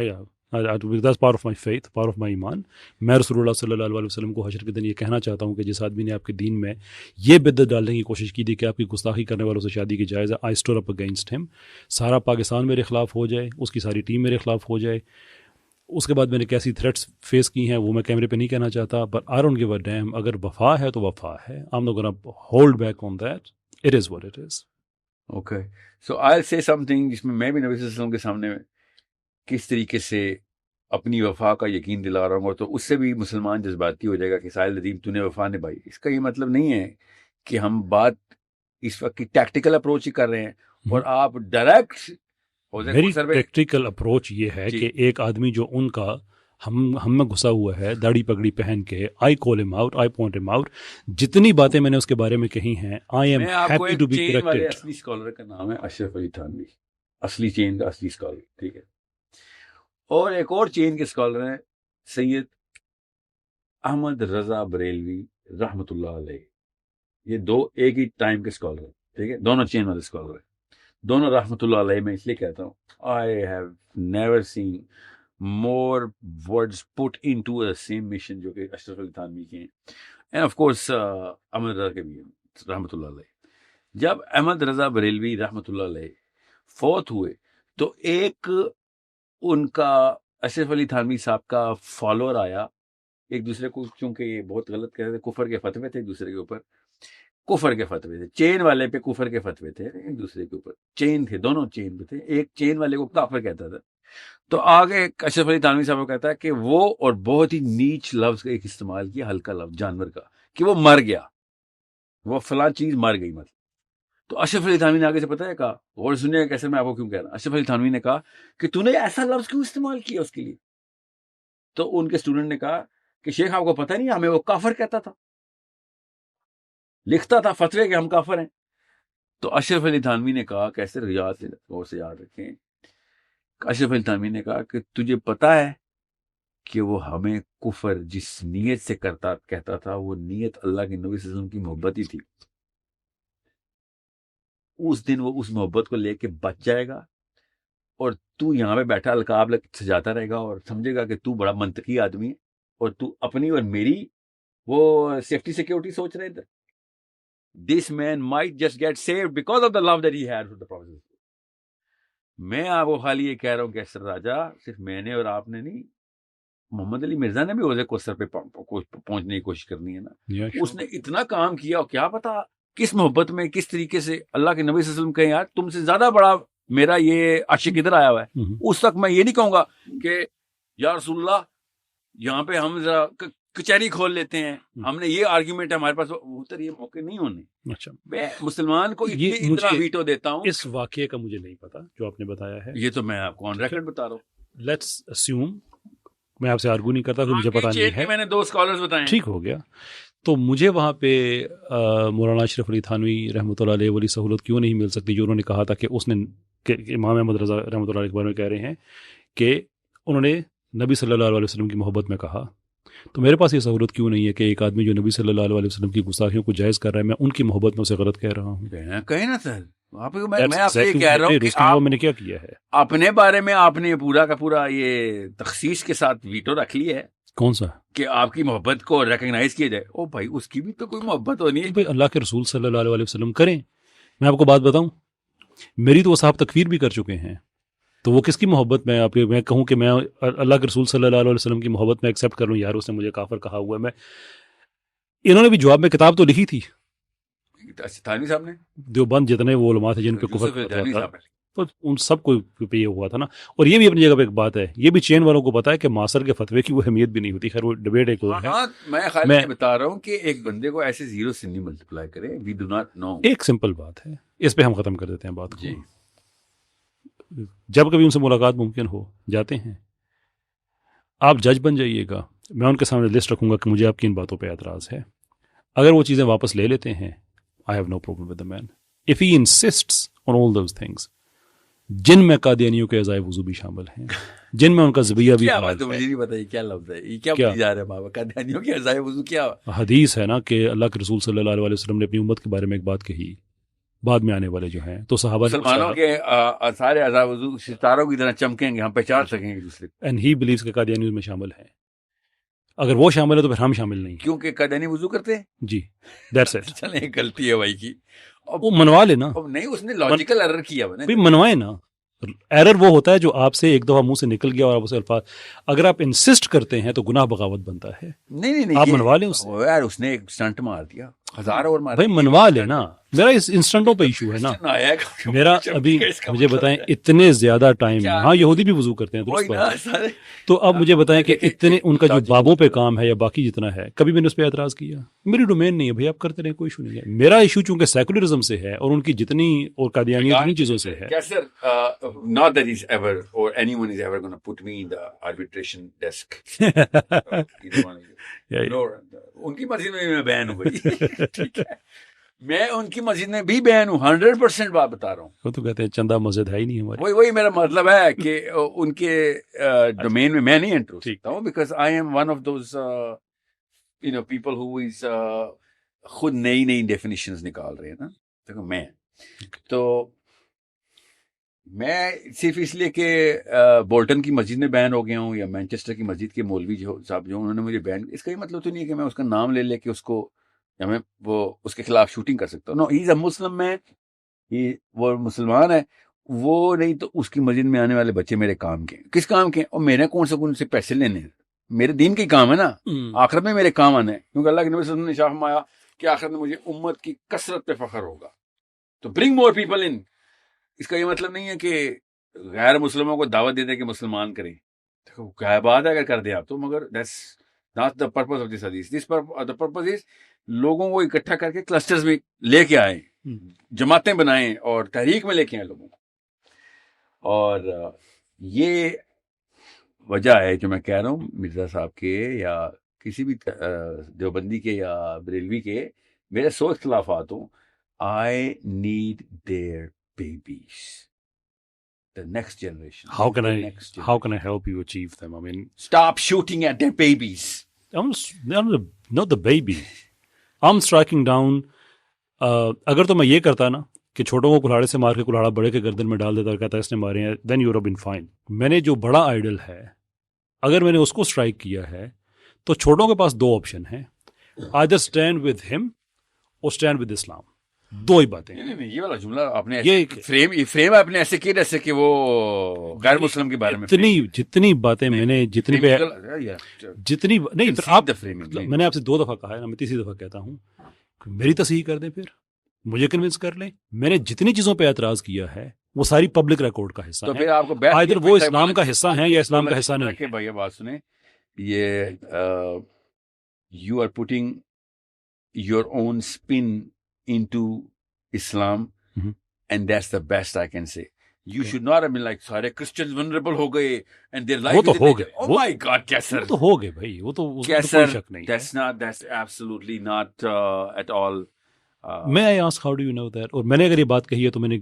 That's part of my faith, part of my ایمان. میں رسول اللہ صلی اللہ علیہ وسلم کو حشر کے دن یہ کہنا چاہتا ہوں کہ جس آدمی نے آپ کے دین میں یہ بدعت ڈالنے کی کوشش کی تھی کہ آپ کی گستاخی کرنے والوں سے شادی کی جائز ہے, I stood up against him. سارا پاکستان میرے خلاف ہو جائے, اس کی ساری ٹیم میرے خلاف ہو جائے. اس کے بعد میں نے کیسی تھریٹس فیس کی ہیں وہ میں کیمرے پہ نہیں کہنا چاہتا, but I don't give a damn. اگر وفا ہے تو وفا ہے. I'm not gonna hold back on that. It is what it is. Okay. So I'll say something جس میں بھی نبی صلی اللہ علیہ وسلم کے سامنے کس طریقے سے اپنی وفا کا یقین دلا رہا ہوں, تو اس سے بھی مسلمان جذباتی ہو جائے گا کہ ساحل ندیم تو نے وفا نبھائی. اس کا یہ مطلب نہیں ہے کہ ہم بات اس وقت کی ٹیکٹیکل اپروچ ہی کر رہے ہیں اور آپ ڈائریکٹ. میری پریکٹیکل اپروچ یہ ہے کہ ایک آدمی جو ان کا ہم میں گھسا ہوا ہے داڑھی پگڑی پہن کے, آئی کال him out, I point him out. جتنی باتیں میں نے اس کے بارے میں کہی ہیں, I am happy to be corrected. اصلی اسکالر کا نام ہے اشرف علی تھانوی, اصلی چین کا اصلی اسکالر, ٹھیک ہے. اور ایک اور چین کے اسکالر ہیں سید احمد رضا بریلوی رحمۃ اللہ علیہ. یہ دو ایک ہی ٹائم کے اسکالر ہیں, ٹھیک ہے, دونوں چین والے اسکالر ہیں, دونوں رحمۃ اللہ علیہ. میں اس لیے کہتا ہوں I have never seen more words put into the same mission جو کہ اشرف علی تھانوی کے ہیں, and of course Ahmad Raza کے بھی ہیں رحمۃ اللہ علیہ. جب احمد رضا بریلوی رحمۃ اللہ علیہ فوت ہوئے تو ایک ان کا اشرف علی تھانوی صاحب کا فالوور آیا, ایک دوسرے کو, چونکہ یہ بہت غلط کہہ رہے تھے, کفر کے فتوے تھے ایک دوسرے کے اوپر, کفر کے فتوے تھے, چین والے پہ کفر کے فتوے تھے ایک دوسرے کے اوپر, چین تھے, دونوں چین پہ تھے. ایک چین والے کو کافر کہتا تھا, تو آگے اشرف علی تھانوی صاحب کو کہتا ہے کہ وہ, اور بہت ہی نیچ لفظ کا ایک استعمال کیا, ہلکا لفظ جانور کا, کہ وہ مر گیا, وہ فلاں چیز مر گئی مطلب. تو اشرف علی تھانوی نے آگے سے پتہ ہے کہا, اور سنیے کیسے میں آپ کو کیوں کہہ رہا ہوں, اشرف علی تھانوی نے کہا کہ تو نے ایسا لفظ کیوں استعمال کیا اس کے لیے. تو ان کے اسٹوڈنٹ نے کہا کہ شیخ آپ کو پتہ نہیں, ہمیں وہ کافر کہتا تھا, لکھتا تھا فتوے کہ ہم کافر ہیں. تو اشرف علی تھانوی نے کہا, کیسے ریاض سے غور سے یاد رکھیں, اشرف علی تھانوی نے کہا کہ تجھے پتا ہے کہ وہ ہمیں کفر جس نیت سے کہتا تھا, وہ نیت اللہ کے نبی صلی اللہ علیہ وسلم کی محبت ہی تھی. اس دن وہ اس محبت کو لے کے بچ جائے گا, اور تو یہاں پہ بیٹھا القاب سجاتا رہے گا اور سمجھے گا کہ تو بڑا منطقی آدمی ہے, اور تو اپنی اور میری وہ سیفٹی سیکیورٹی سوچ رہے تھے. This man might just get saved because of the love that he had for the Prophet. میں آپ کو خالی یہ کہہ رہا ہوں کہ سر راجہ, صرف میں نے اور آپ نے نہیں, محمد علی مرزا نے بھی حوض کوثر پہ پہنچنے کی کوشش کرنی ہے نا. اس نے اتنا کام کیا, اور کیا پتا کس محبت میں کس طریقے سے اللہ کے نبی صلی اللہ علیہ وسلم کہیں یار تم سے زیادہ بڑا میرا یہ عاشق ادھر آیا ہوا ہے. اس وقت میں یہ نہیں کہوں گا کہ یا رسول اللہ یہاں پہ ہم ذرا کچہری کھول لیتے ہیں, ہم نے یہ آرگیومنٹ ہے ہمارے پاس, ادھر یہ موقع نہیں ہونے. اچھا, میں مسلمان کو اتنا ویٹو دیتا ہوں. اس واقعے کا مجھے نہیں پتا جو آپ نے بتایا ہے, یہ تو میں آپ کو آن ریکارڈ بتا رہا ہوں. لیٹس اسیوم, میں آپ سے آرگو نہیں کرتا کہ مجھے پتا نہیں ہے, میں نے 2 اسکالرز بتائے, ٹھیک ہو گیا. تو مجھے وہاں پہ مولانا اشرف علی تھانوی رحمۃ اللہ علیہ والی سہولت کیوں نہیں مل سکتی جو انہوں نے کہا تھا کہ اس نے, کہ امام احمد رضا رحمۃ اللہ علیہ کے بارے میں کہہ رہے ہیں کہ انہوں نے نبی صلی اللہ علیہ وسلم کی محبت میں کہا. تو میرے پاس یہ سہولت کیوں نہیں ہے کہ ایک آدمی جو نبی صلی اللہ علیہ وسلم کی گستاخیوں کو جائز کر رہا ہے, میں ان کی محبت میں اسے غلط کہہ رہا ہوں. کہیں نا سر, میں آپ سے یہ کہہ رہا ہوں کہ میں نے کیا کیا ہے, اپنے بارے میں آپ نے پورا کا پورا یہ تخصیص کے ساتھ ویٹو رکھ لی ہے. کون سا؟ کہ آپ کی محبت کو ریکگنائز کیا جائے. او بھائی, اس کی بھی تو کوئی محبت ہونی ہے. بھائی اللہ کے رسول صلی اللہ علیہ وسلم کریں. میں آپ کو بات بتاؤں, میری تو وہ صاحب تکفیر بھی کر چکے ہیں, تو وہ کس کی محبت میں آپ میں کہوں کہ میں اللہ کے رسول صلی اللہ علیہ وسلم کی محبت میں ایکسیپٹ کر لوں, یار اس نے مجھے کافر کہا ہوا ہے. میں انہوں نے بھی جواب میں کتاب تو لکھی تھی, تھانوی صاحب نے, دیوبند جتنے وہ علماء تھے جن پہ کفر تو ان سب کو پہ یہ ہوا تھا نا. اور یہ بھی اپنی جگہ پہ ایک بات ہے, یہ بھی چین والوں کو پتا ہے کہ ماسر کے فتوے کی وہ اہمیت بھی نہیں ہوتی. خیر وہ ڈبیٹ ایک اور ہے. میں بتا رہا ہوں کہ ایک بندے کو ایسے زیرو سے نہیں ملٹیپلائی کرے. We do not know. ایک سمپل بات ہے, اس پہ ہم ختم کر دیتے ہیں بات کو. جب کبھی ان سے ملاقات ممکن ہو, جاتے ہیں, آپ جج بن جائیے گا. میں ان کے سامنے لسٹ رکھوں گا کہ مجھے آپ کی ان باتوں پہ اعتراض ہے. اگر وہ چیزیں واپس لے لیتے ہیں, I have no problem with the man. If he insists on all those things, جن میں قادیانیوں کے عزائے وضو بھی شامل ہیں, جن میں ان کا ذبیحہ بھی حلال ہے. مجھے نہیں پتا یہ کیا لفظ ہے, یہ کیا بولی جا رہا ہے بابا, قادیانیوں کے عزائے وضو کیا؟ حدیث ہے نا کہ اللہ کے رسول صلی اللہ علیہ وسلم نے اپنی امت کے بارے میں ایک بات کہی, بعد میں آنے والے جو ہیں تو صحابہ مسلمانوں کے سارے عزائے وضو ستاروں کی طرح چمکیں گے, ہم پہچان سکیں گے دوسرے کو. اینڈ ہی بلیوز کہ قادیانیوں میں شامل ہیں. اگر وہ شامل ہے تو پھر ہم شامل نہیں, کیونکہ قادیانی وضو کرتے ہیں. جی دیٹس اٹ. چلیں غلطی ہے بھائی کی, وہ منوا لینا. نہیں اس نے لاجیکل ایرر کیا, منوائے نا. ایرر وہ ہوتا ہے جو آپ سے ایک دفعہ منہ سے نکل گیا اور آپ اسے الفاظ, اگر آپ انسسٹ کرتے ہیں تو گناہ بغاوت بنتا ہے. نہیں آپ منوا لیں اس یار, اس نے ایک سٹنٹ مار دیا, ہزار اور مار. بھائی منوا لینا. میرا اس انسٹنٹوں پہ ایشو ہے نا. میرا ابھی مجھے بتائیں اتنے زیادہ ٹائم, ہاں یہودی بھی وضو کرتے ہیں درست, تو اب مجھے بتائیں کہ اتنے ان کا جو بابوں پہ کام ہے یا باقی جتنا ہے, کبھی میں نے اس پہ اعتراض کیا؟ میری ڈومین نہیں ہے بھائی, آپ کرتے رہیں, کوئی ایشو نہیں ہے. میرا ایشو چونکہ سیکولرزم سے ہے اور ان کی جتنی اور قادیانی جتنی چیزوں سے ہے. Not that he's ever or anyone is ever going to put me in the arbitration desk. ان کی مسجد میں میں بین ہوں بھائی, ٹھیک ہے, میں ان کی مسجد میں بھی بین ہوں, 100% بات بتا رہا ہوں. وہ تو کہتے ہیں چندہ مسجد ہے ہی نہیں ہماری. وہی میرا مطلب ہے کہ ان کے ڈومین میں میں نہیں انٹر ہو سکتا ہوں, because I am one of those people who is خود نئی ڈیفینیشنز نکال رہے ہیں نا. دیکھو میں تو میں صرف اس لیے کہ بولٹن کی مسجد میں بین ہو گیا ہوں یا مینچسٹر کی مسجد کے مولوی جو صاحب جو انہوں نے مجھے بین, اس کا یہ مطلب تو نہیں ہے کہ میں اس کا نام لے کے اس کو یا میں وہ اس کے خلاف شوٹنگ کر سکتا ہوں. نو, ہی از اے مسلم مین, وہ مسلمان ہے, وہ نہیں تو اس کی مسجد میں آنے والے بچے میرے کام کے, کس کام کے, اور میں نے کون سے پیسے لینے ہیں, میرے دین کے کام ہے نا, آخرت میں میرے کام آنے, کیونکہ اللہ کے نبی صلی اللہ علیہ وسلم نے شاہ فرمایا کہ آخرت میں مجھے امت کی کثرت پہ فخر ہوگا, تو برنگ مور پیپل ان. اس کا یہ مطلب نہیں ہے کہ غیر مسلموں کو دعوت دے دیں کہ مسلمان کریں, کیا بات ہے اگر کر دیں آپ تو, مگر that's not the purpose of this حدیث. دس دا پرپز از لوگوں کو اکٹھا کر کے کلسٹرز میں لے کے آئیں, جماعتیں بنائیں اور تحریک میں لے کے آئیں لوگوں کو. اور یہ وجہ ہے جو میں کہہ رہا ہوں مرزا صاحب کے یا کسی بھی دیوبندی کے یا بریلوی کے, میرے 100 اختلافات ہوں, I need their babies, the next generation. How can I help you achieve them? I mean, stop shooting at their babies. I'm not the baby. I'm striking down. اگر تو میں یہ کرتا نا کہ چھوٹوں کو کلاڑے سے مار کے کلاڑا بڑے کے گردن میں ڈال دیتا اور کہتا ہے اس نے مارے ہیں, then you've been fine. میں نے جو بڑا آئیڈل ہے اگر میں نے اس کو اسٹرائک کیا ہے تو چھوٹوں کے پاس 2 آپشن ہیں, either stand with him or stand with Islam. 2 ہی باتیں. نہیں, یہ والا جملہ آپ نے فریم آپ نے ایسے کیا جیسے کہ وہ غیر مسلم کے بارے میں جتنی باتیں میں نے جتنی نہیں, آپ میں نے آپ سے 2 دفعہ کہا ہے نا, میں تیسری دفعہ کہتا ہوں میری تصحیح کر دیں, پھر مجھے کنونس کر لیں. میں نے جتنی چیزوں پہ اعتراض کیا ہے وہ ساری پبلک ریکارڈ کا حصہ ہے, ادھر وہ اسلام کا حصہ ہیں یا اسلام کا حصہ نہیں. بھائی بات سنیں, یہ you are putting your own spin into Islam, and that's the best I can say. You should not have been like سارے Christians vulnerable ہو گئے and their life. وہ تو ہو گئے. Oh my God, کیا سر؟ وہ تو ہو گئے بھائی, وہ تو کوئی شک نہیں. That's absolutely not at all. May I ask how do you know that? اور میں نے اگر یہ بات کہی ہے تو میں نے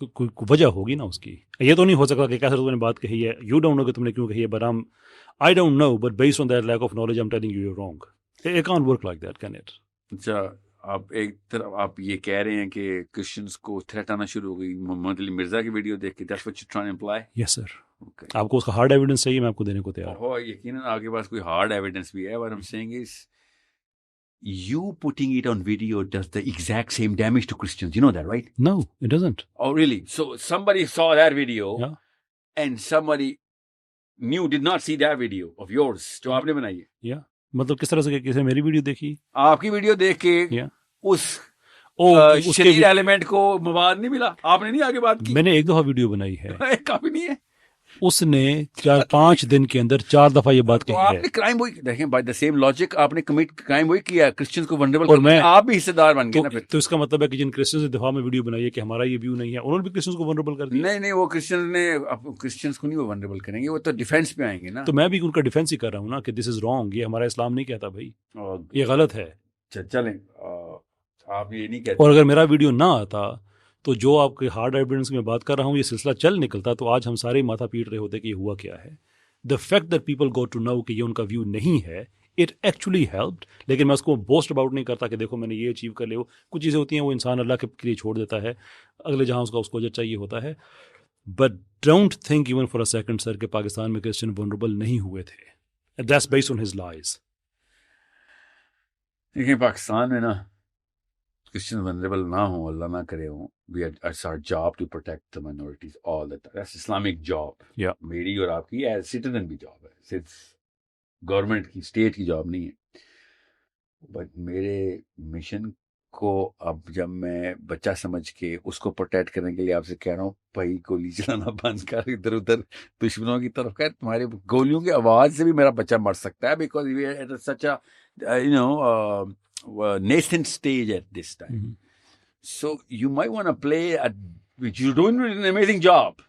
کوئی وجہ ہوگی نا اس کی. یہ تو نہیں ہو سکتا کہ کیسے تم نے بات کہی ہے, you don't know کہ تم نے کیوں کہی ہے, but I don't know, but based on that lack of knowledge I'm telling you you're wrong. It can't work like that, can it? اچھا, آپ ایک طرف آپ یہ کہہ رہے ہیں کہ کرسچنس کو تھریٹ آنا شروع ہو گئی محمد علی مرزا کی ویڈیو دیکھ کے, that's what you're trying to imply? Yes sir. آپ کو اس کا ہارڈ ایویڈنس چاہیے, میں آپ کو دینے کو تیار ہوں. یقیناً آپ کے پاس کوئی ہارڈ ایویڈنس بھی ہے, what I'm saying is you putting it on video does the exact same damage to Christians, you know that, right? No, it doesn't. Oh really? So somebody saw that video, yeah, and somebody did not see that video of yours جو آپ نے بنائی ہے. Yeah. مطلب کس طرح سے کسی میری ویڈیو دیکھی, آپ کی ویڈیو دیکھ کے شریر ایلیمنٹ کو مواد نہیں ملا. آپ نے نہیں آگے بات کی. میں نے ایک دفعہ ویڈیو بنائی ہے, کافی نہیں ہے. اس نے 4-5 دن کے اندر 4 دفعہ یہ بات کہی ہے. آپ نے کرائم وہی دیکھیں, بائی دا سیم لاجک آپ نے کمٹ کرائم وہی کیا, کرسچنز کو ونڈریبل کرنا, آپ بھی حصے دار بن گئے نا پھر. تو اس کا مطلب ہے کہ جن کرسچنز نے دفاع میں ویڈیو بنائی ہے کہ ہمارا یہ ویو نہیں ہے, انہوں نے بھی کرسچنز کو ونڈریبل کر دیا. نہیں وہ کرسچنز کو نہیں وہ ونڈریبل کریں گے, وہ تو ڈیفینس پہ آئیں گے نا. تو میں بھی ان کا ڈیفینس ہی کر رہا ہوں نا کہ دس از رانگ, یہ ہمارا اسلام نہیں کہتا بھائی, یہ غلط ہے. چلیں آپ یہ نہیں کہتے. اور اگر میرا ویڈیو نہ آتا تو جو آپ کے ہارڈ ایویڈنس کی میں بات کر رہا ہوں یہ سلسلہ چل نکلتا, تو آج ہم سارے ماتھا پیٹ رہے ہوتے کہ یہ ہوا کیا ہے. The fact that people go to know کہ یہ ان کا ویو نہیں ہے, اٹ ایکچولی ہیلپڈ. لیکن میں اس کو بوسٹ اباؤٹ نہیں کرتا کہ دیکھو میں نے یہ اچیو کر لیا. کچھ چیزیں ہوتی ہیں وہ انسان اللہ کے لیے چھوڑ دیتا ہے, اگلے جہاں اس کو اجر چاہیے ہوتا ہے. But don't think even for a second sir کہ پاکستان میں کرسچن ونربل نہیں ہوئے تھے. That's based on his lies. دیکھیں پاکستان میں نا کرسچن ونریبل نہ ہوں, اللہ نہ کرے ہوں. It's our job to protect the minorities all the time. That's Islamic job. Yeah. میری اور آپ کی ایز سٹیزن بھی جاب ہے, صرف گورنمنٹ کی اسٹیٹ کی جاب نہیں ہے. بٹ میرے مشن کو اب جب میں بچہ سمجھ کے اس کو پروٹیکٹ کرنے کے لیے آپ سے کہہ رہا ہوں بھائی گولی چلانا بند کر, ادھر ادھر دشمنوں کی طرف کر, تمہاری گولیوں کی آواز سے بھی میرا بچہ مر سکتا ہے, because we are at such a nascent stage at this time. Mm-hmm. So you might want to play which you're doing an amazing job.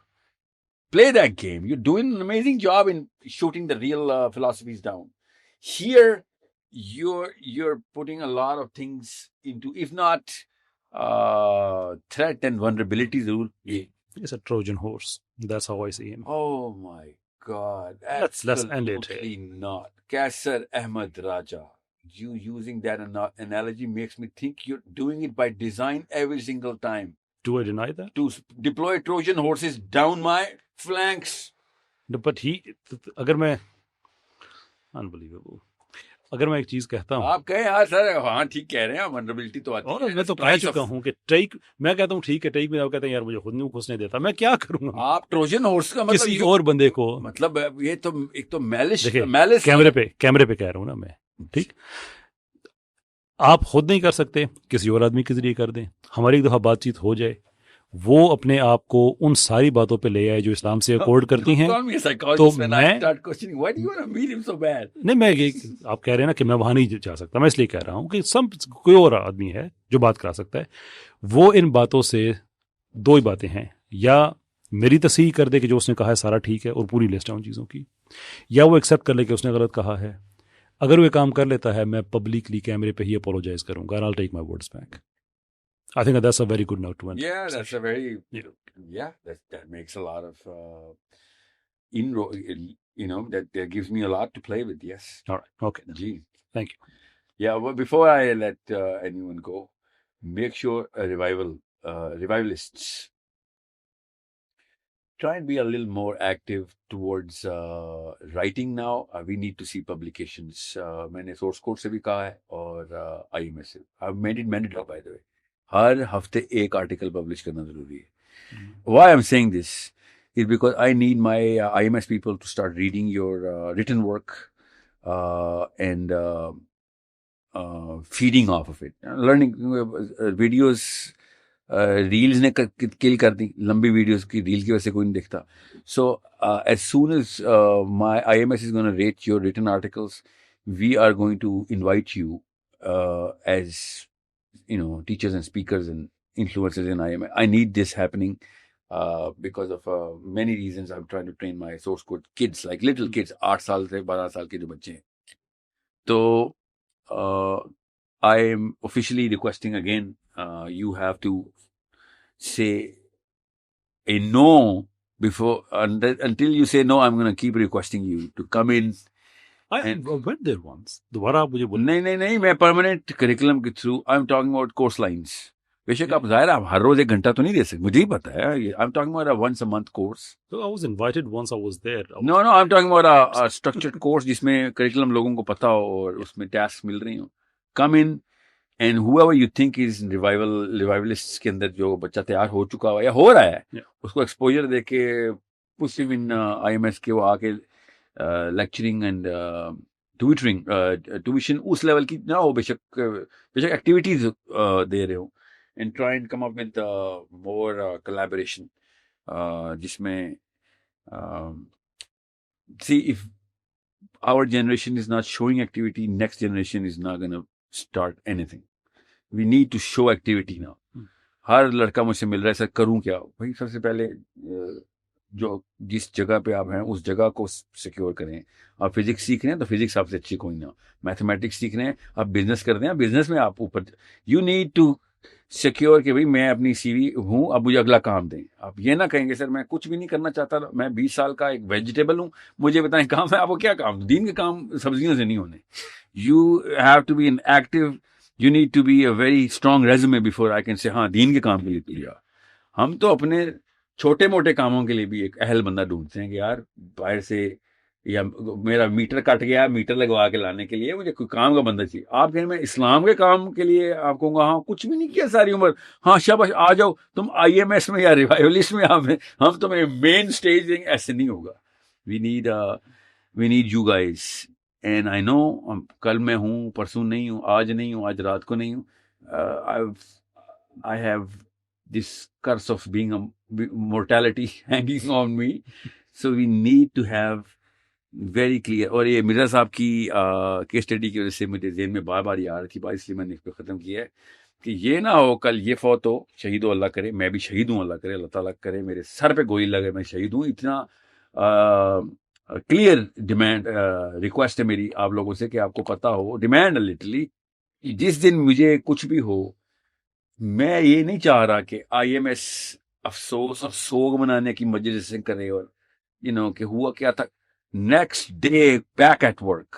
Play that game. You're doing an amazing job in shooting the real philosophies down. Here, you're putting a lot of things into, if not threat and vulnerability. It's a Trojan horse. That's how I see him. Oh my God! Let's end it. Absolutely not. Kaisar Ahmad Raja. You using that analogy makes me think you're doing it by design every single time. Do I deny that? To deploy Trojan horses down my flanks. No, but اگر میں unbelievable. اگر میں ایک چیز کہتا ہوں, آپ کہیں ہاں سر, ہاں ٹھیک کہہ رہے ہیں, ونربلٹی تو آتی ہے. میں تو کہہ چکا ہوں کہ ٹیک, میں کہتا ہوں ٹھیک ہے ٹیک میں, آپ کہتے ہیں یار مجھے خود نہیں گھسنے دیتا, میں کیا کروں گا. آپ ٹروجن ہورس کا مطلب کسی اور بندے کو, مطلب یہ تو ایک تو میلش کیمرے پہ کہہ رہا ہوں نا میں, ٹھیک. آپ خود نہیں کر سکتے, کسی اور آدمی کے ذریعے کر دیں. ہماری ایک دفعہ بات چیت ہو جائے, وہ اپنے آپ کو ان ساری باتوں پہ لے آئے جو اسلام سے اکارڈ کرتی ہیں, تو میں نہیں, میں آپ کہہ رہے ہیں نا کہ میں وہاں نہیں جا سکتا, میں اس لیے کہہ رہا ہوں کہ کوئی اور آدمی ہے جو بات کرا سکتا ہے. وہ ان باتوں سے دو ہی باتیں ہیں, یا میری تصحیح کر دے کہ جو اس نے کہا ہے سارا ٹھیک ہے اور پوری لسٹ ہے ان چیزوں کی, یا وہ ایکسیپٹ کر لے کہ اس نے غلط کہا ہے. اگر وہ یہ کام کر لیتا ہے, میں پبلکلی کیمرے پہ ہی اپولوجائز کروں گا, I'll take my words back. I think that's a very good note to end. Yeah, that's a very, that makes a lot of inroad, that gives me a lot to play with, yes. All right, okay. Gee. Thank you. Yeah, well, before I let anyone go, make sure revivalists try and be a little more active towards writing now. We need to see publications. میں نے source code سے بھی کہا ہے اور IMS سے. I've made it mandatory by the way. ہر ہفتے ایک آرٹیکل پبلش کرنا ضروری ہے. Why I'm saying this is because I need my IMS people to start reading your written work and feeding off of it. Learning videos reels نے کل کر دی, لمبی videos کی ریل کی وجہ سے کوئی نہیں دیکھتا. So as soon as my IMS is gonna rate your written articles, we are going to invite you as teachers and speakers and influencers in IMS. I need this happening because of many reasons. I'm trying to train my source code kids, like little kids, 8 سال سے 12 سال کے جو بچے ہیں. تو I am officially requesting again, you have to say a no before, until you say no, I'm going to keep requesting you to come in. I went there once. دوبارہ آپ مجھے بولیں. نہیں, میں permanent curriculum کے through, I'm talking about course lines. بے شک آپ ظاہر آپ ہر روز 1 گھنٹہ تو نہیں دے سکتے, مجھے ہی پتا ہے. I'm talking about a once a month course. So I was invited once I was there. No, I'm talking about a structured course جس میں curriculum لوگوں کو پتا ہو اور اس میں tasks مل رہی ہوں. Come in and whoever you think is revivalists کے اندر جو بچہ تیار ہو چکا ہو یا ہو رہا ہے, اس کو ایکسپوجر دے کے push him in IMS کے, وہ آ کے لیکچرنگ اینڈ ٹیوشن اس لیول کی نہ ہو, بے شک ایکٹیویٹیز دے رہے ہوں. and try and come up with more collaboration, جس میں see, if our generation is not showing activity, next generation is not going to start anything. We need to show activity now. ہر لڑکا مجھ سے مل رہا ہے سر کروں کیا؟ بھائی سب سے پہلے جو جس جگہ پہ آپ ہیں اس جگہ کو سیکیور کریں. آپ فزکس سیکھ رہے ہیں تو فزکس آپ سے اچھی کوئی نہ. میتھمیٹکس سیکھ رہے ہیں, آپ بزنس کرتے ہیں, بزنس میں آپ اوپر. یو نیڈ ٹو سیکیور کہ بھائی میں اپنی سی وی ہوں, اب مجھے اگلا کام دیں. آپ یہ نہ کہیں گے سر میں کچھ بھی نہیں کرنا چاہتا, میں 20 سال کا ایک ویجیٹیبل ہوں, مجھے بتائیں کام ہے. آپ کو کیا کام؟ دین کے کام سبزیوں سے نہیں ہونے. You have to be an active. You need to be a very strong resume before I can say ہاں دین کے کام کے لیے تو لیا. ہم تو اپنے چھوٹے موٹے کاموں کے لیے بھی ایک اہل بندہ ڈھونڈتے ہیں کہ یار باہر سے, یا میرا میٹر کٹ گیا, میٹر لگوا کے لانے کے لیے مجھے کوئی کام کا بندہ چاہیے. آپ کہیں میں اسلام کے کام کے لیے آپ کہوں گا ہاں کچھ بھی نہیں کیا ساری عمر, ہاں شاباش آ جاؤ تم IMS میں یا ریوائولسٹ میں, ہم تمہیں مین اسٹیج دیں گے. ایسے نہیں ہوگا. We need you guys. And I know کل میں ہوں, پرسوں نہیں ہوں, آج نہیں ہوں, آج رات کو نہیں ہوں. I have this curse of being mortality hanging on me. So we need to have very clear. اور یہ مرزا صاحب کی کیس اسٹڈی کی وجہ سے مجھے ذہن میں بار بار آ رہی تھی, اس لیے میں نے اس پہ ختم کیا ہے کہ یہ نہ ہو کل یہ فوت ہو, شہید ہو, اللہ کرے, میں بھی شہید ہوں, اللہ کرے, اللہ تعالیٰ کرے میرے سر پہ گولی لگے میں شہید ہوں. اتنا کلیئر ڈیمانڈ ریکویسٹ ہے میری آپ لوگوں سے کہ آپ کو پتا ہو, ڈیمانڈ لٹرلی, جس دن مجھے کچھ بھی ہو, میں یہ نہیں چاہ رہا کہ IMS افسوس اور سوگ منانے کی مجلس سے کرے اور کہ ہوا کیا تھا, next day back at work,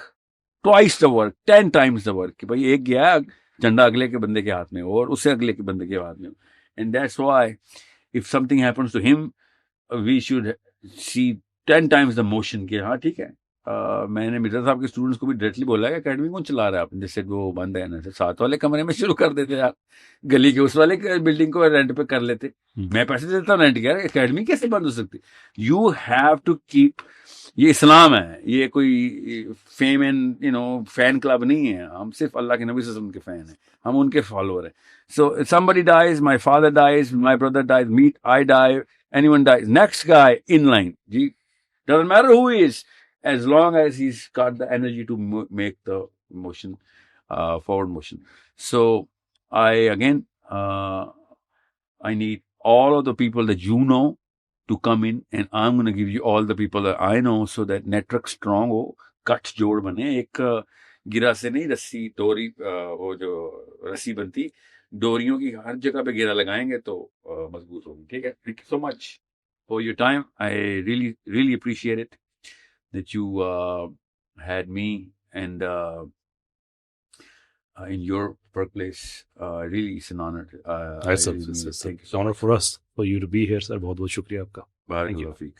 twice the work, 10 times the work, کہ بھائی ایک گیا جھنڈا اگلے کے بندے کے ہاتھ میں اور اس سے اگلے کے بندے کے ہاتھ میں. And that's why if something happens to ہم we should see 10 times the motion. کہ ہاں ٹھیک ہے. میں نے مرزا صاحب کے اسٹوڈنٹس کو بھی ڈائریکٹلی بولا کہ اکیڈمی کون چلا رہا ہے آپ نے, جیسے وہ بند ہے نا, ساتھ والے کمرے میں شروع کر دیتے آپ, گلی کے اس والے بلڈنگ کو رینٹ پہ کر لیتے. میں پیسے دیتا ہوں رینٹ کے, اکیڈمی کیسے بند ہو سکتی؟ You have to keep. یہ اسلام ہے, یہ کوئی فیم اینڈ فین کلب نہیں ہے. ہم صرف اللہ کے نبی صلی اللہ علیہ وسلم کے فین ہیں, ہم ان کے فالوور ہیں. سو somebody dies, my father dies, my brother dies, I die, anyone dies, next guy in line, G doesn't matter who he is, as long as he's got the energy to make the motion, forward motion. So I need all of the people that you know to come in, and I'm going to give you all the people that I know so that network strong ہو, کٹ جوڑ بنے. ایک گرا سے نہیں, رسی ڈوری, وہ جو رسی بنتی ڈوریوں کی ہر جگہ پہ گرا لگائیں گے تو مضبوط ہوگی. ٹھیک ہے. Thank you so much for your time. I really appreciate it that you had me and in your workplace. Really it's an honor. It's an honor for us for you to be here, sir. بہت بہت شکریہ آپ کا. بارک اللہ fake.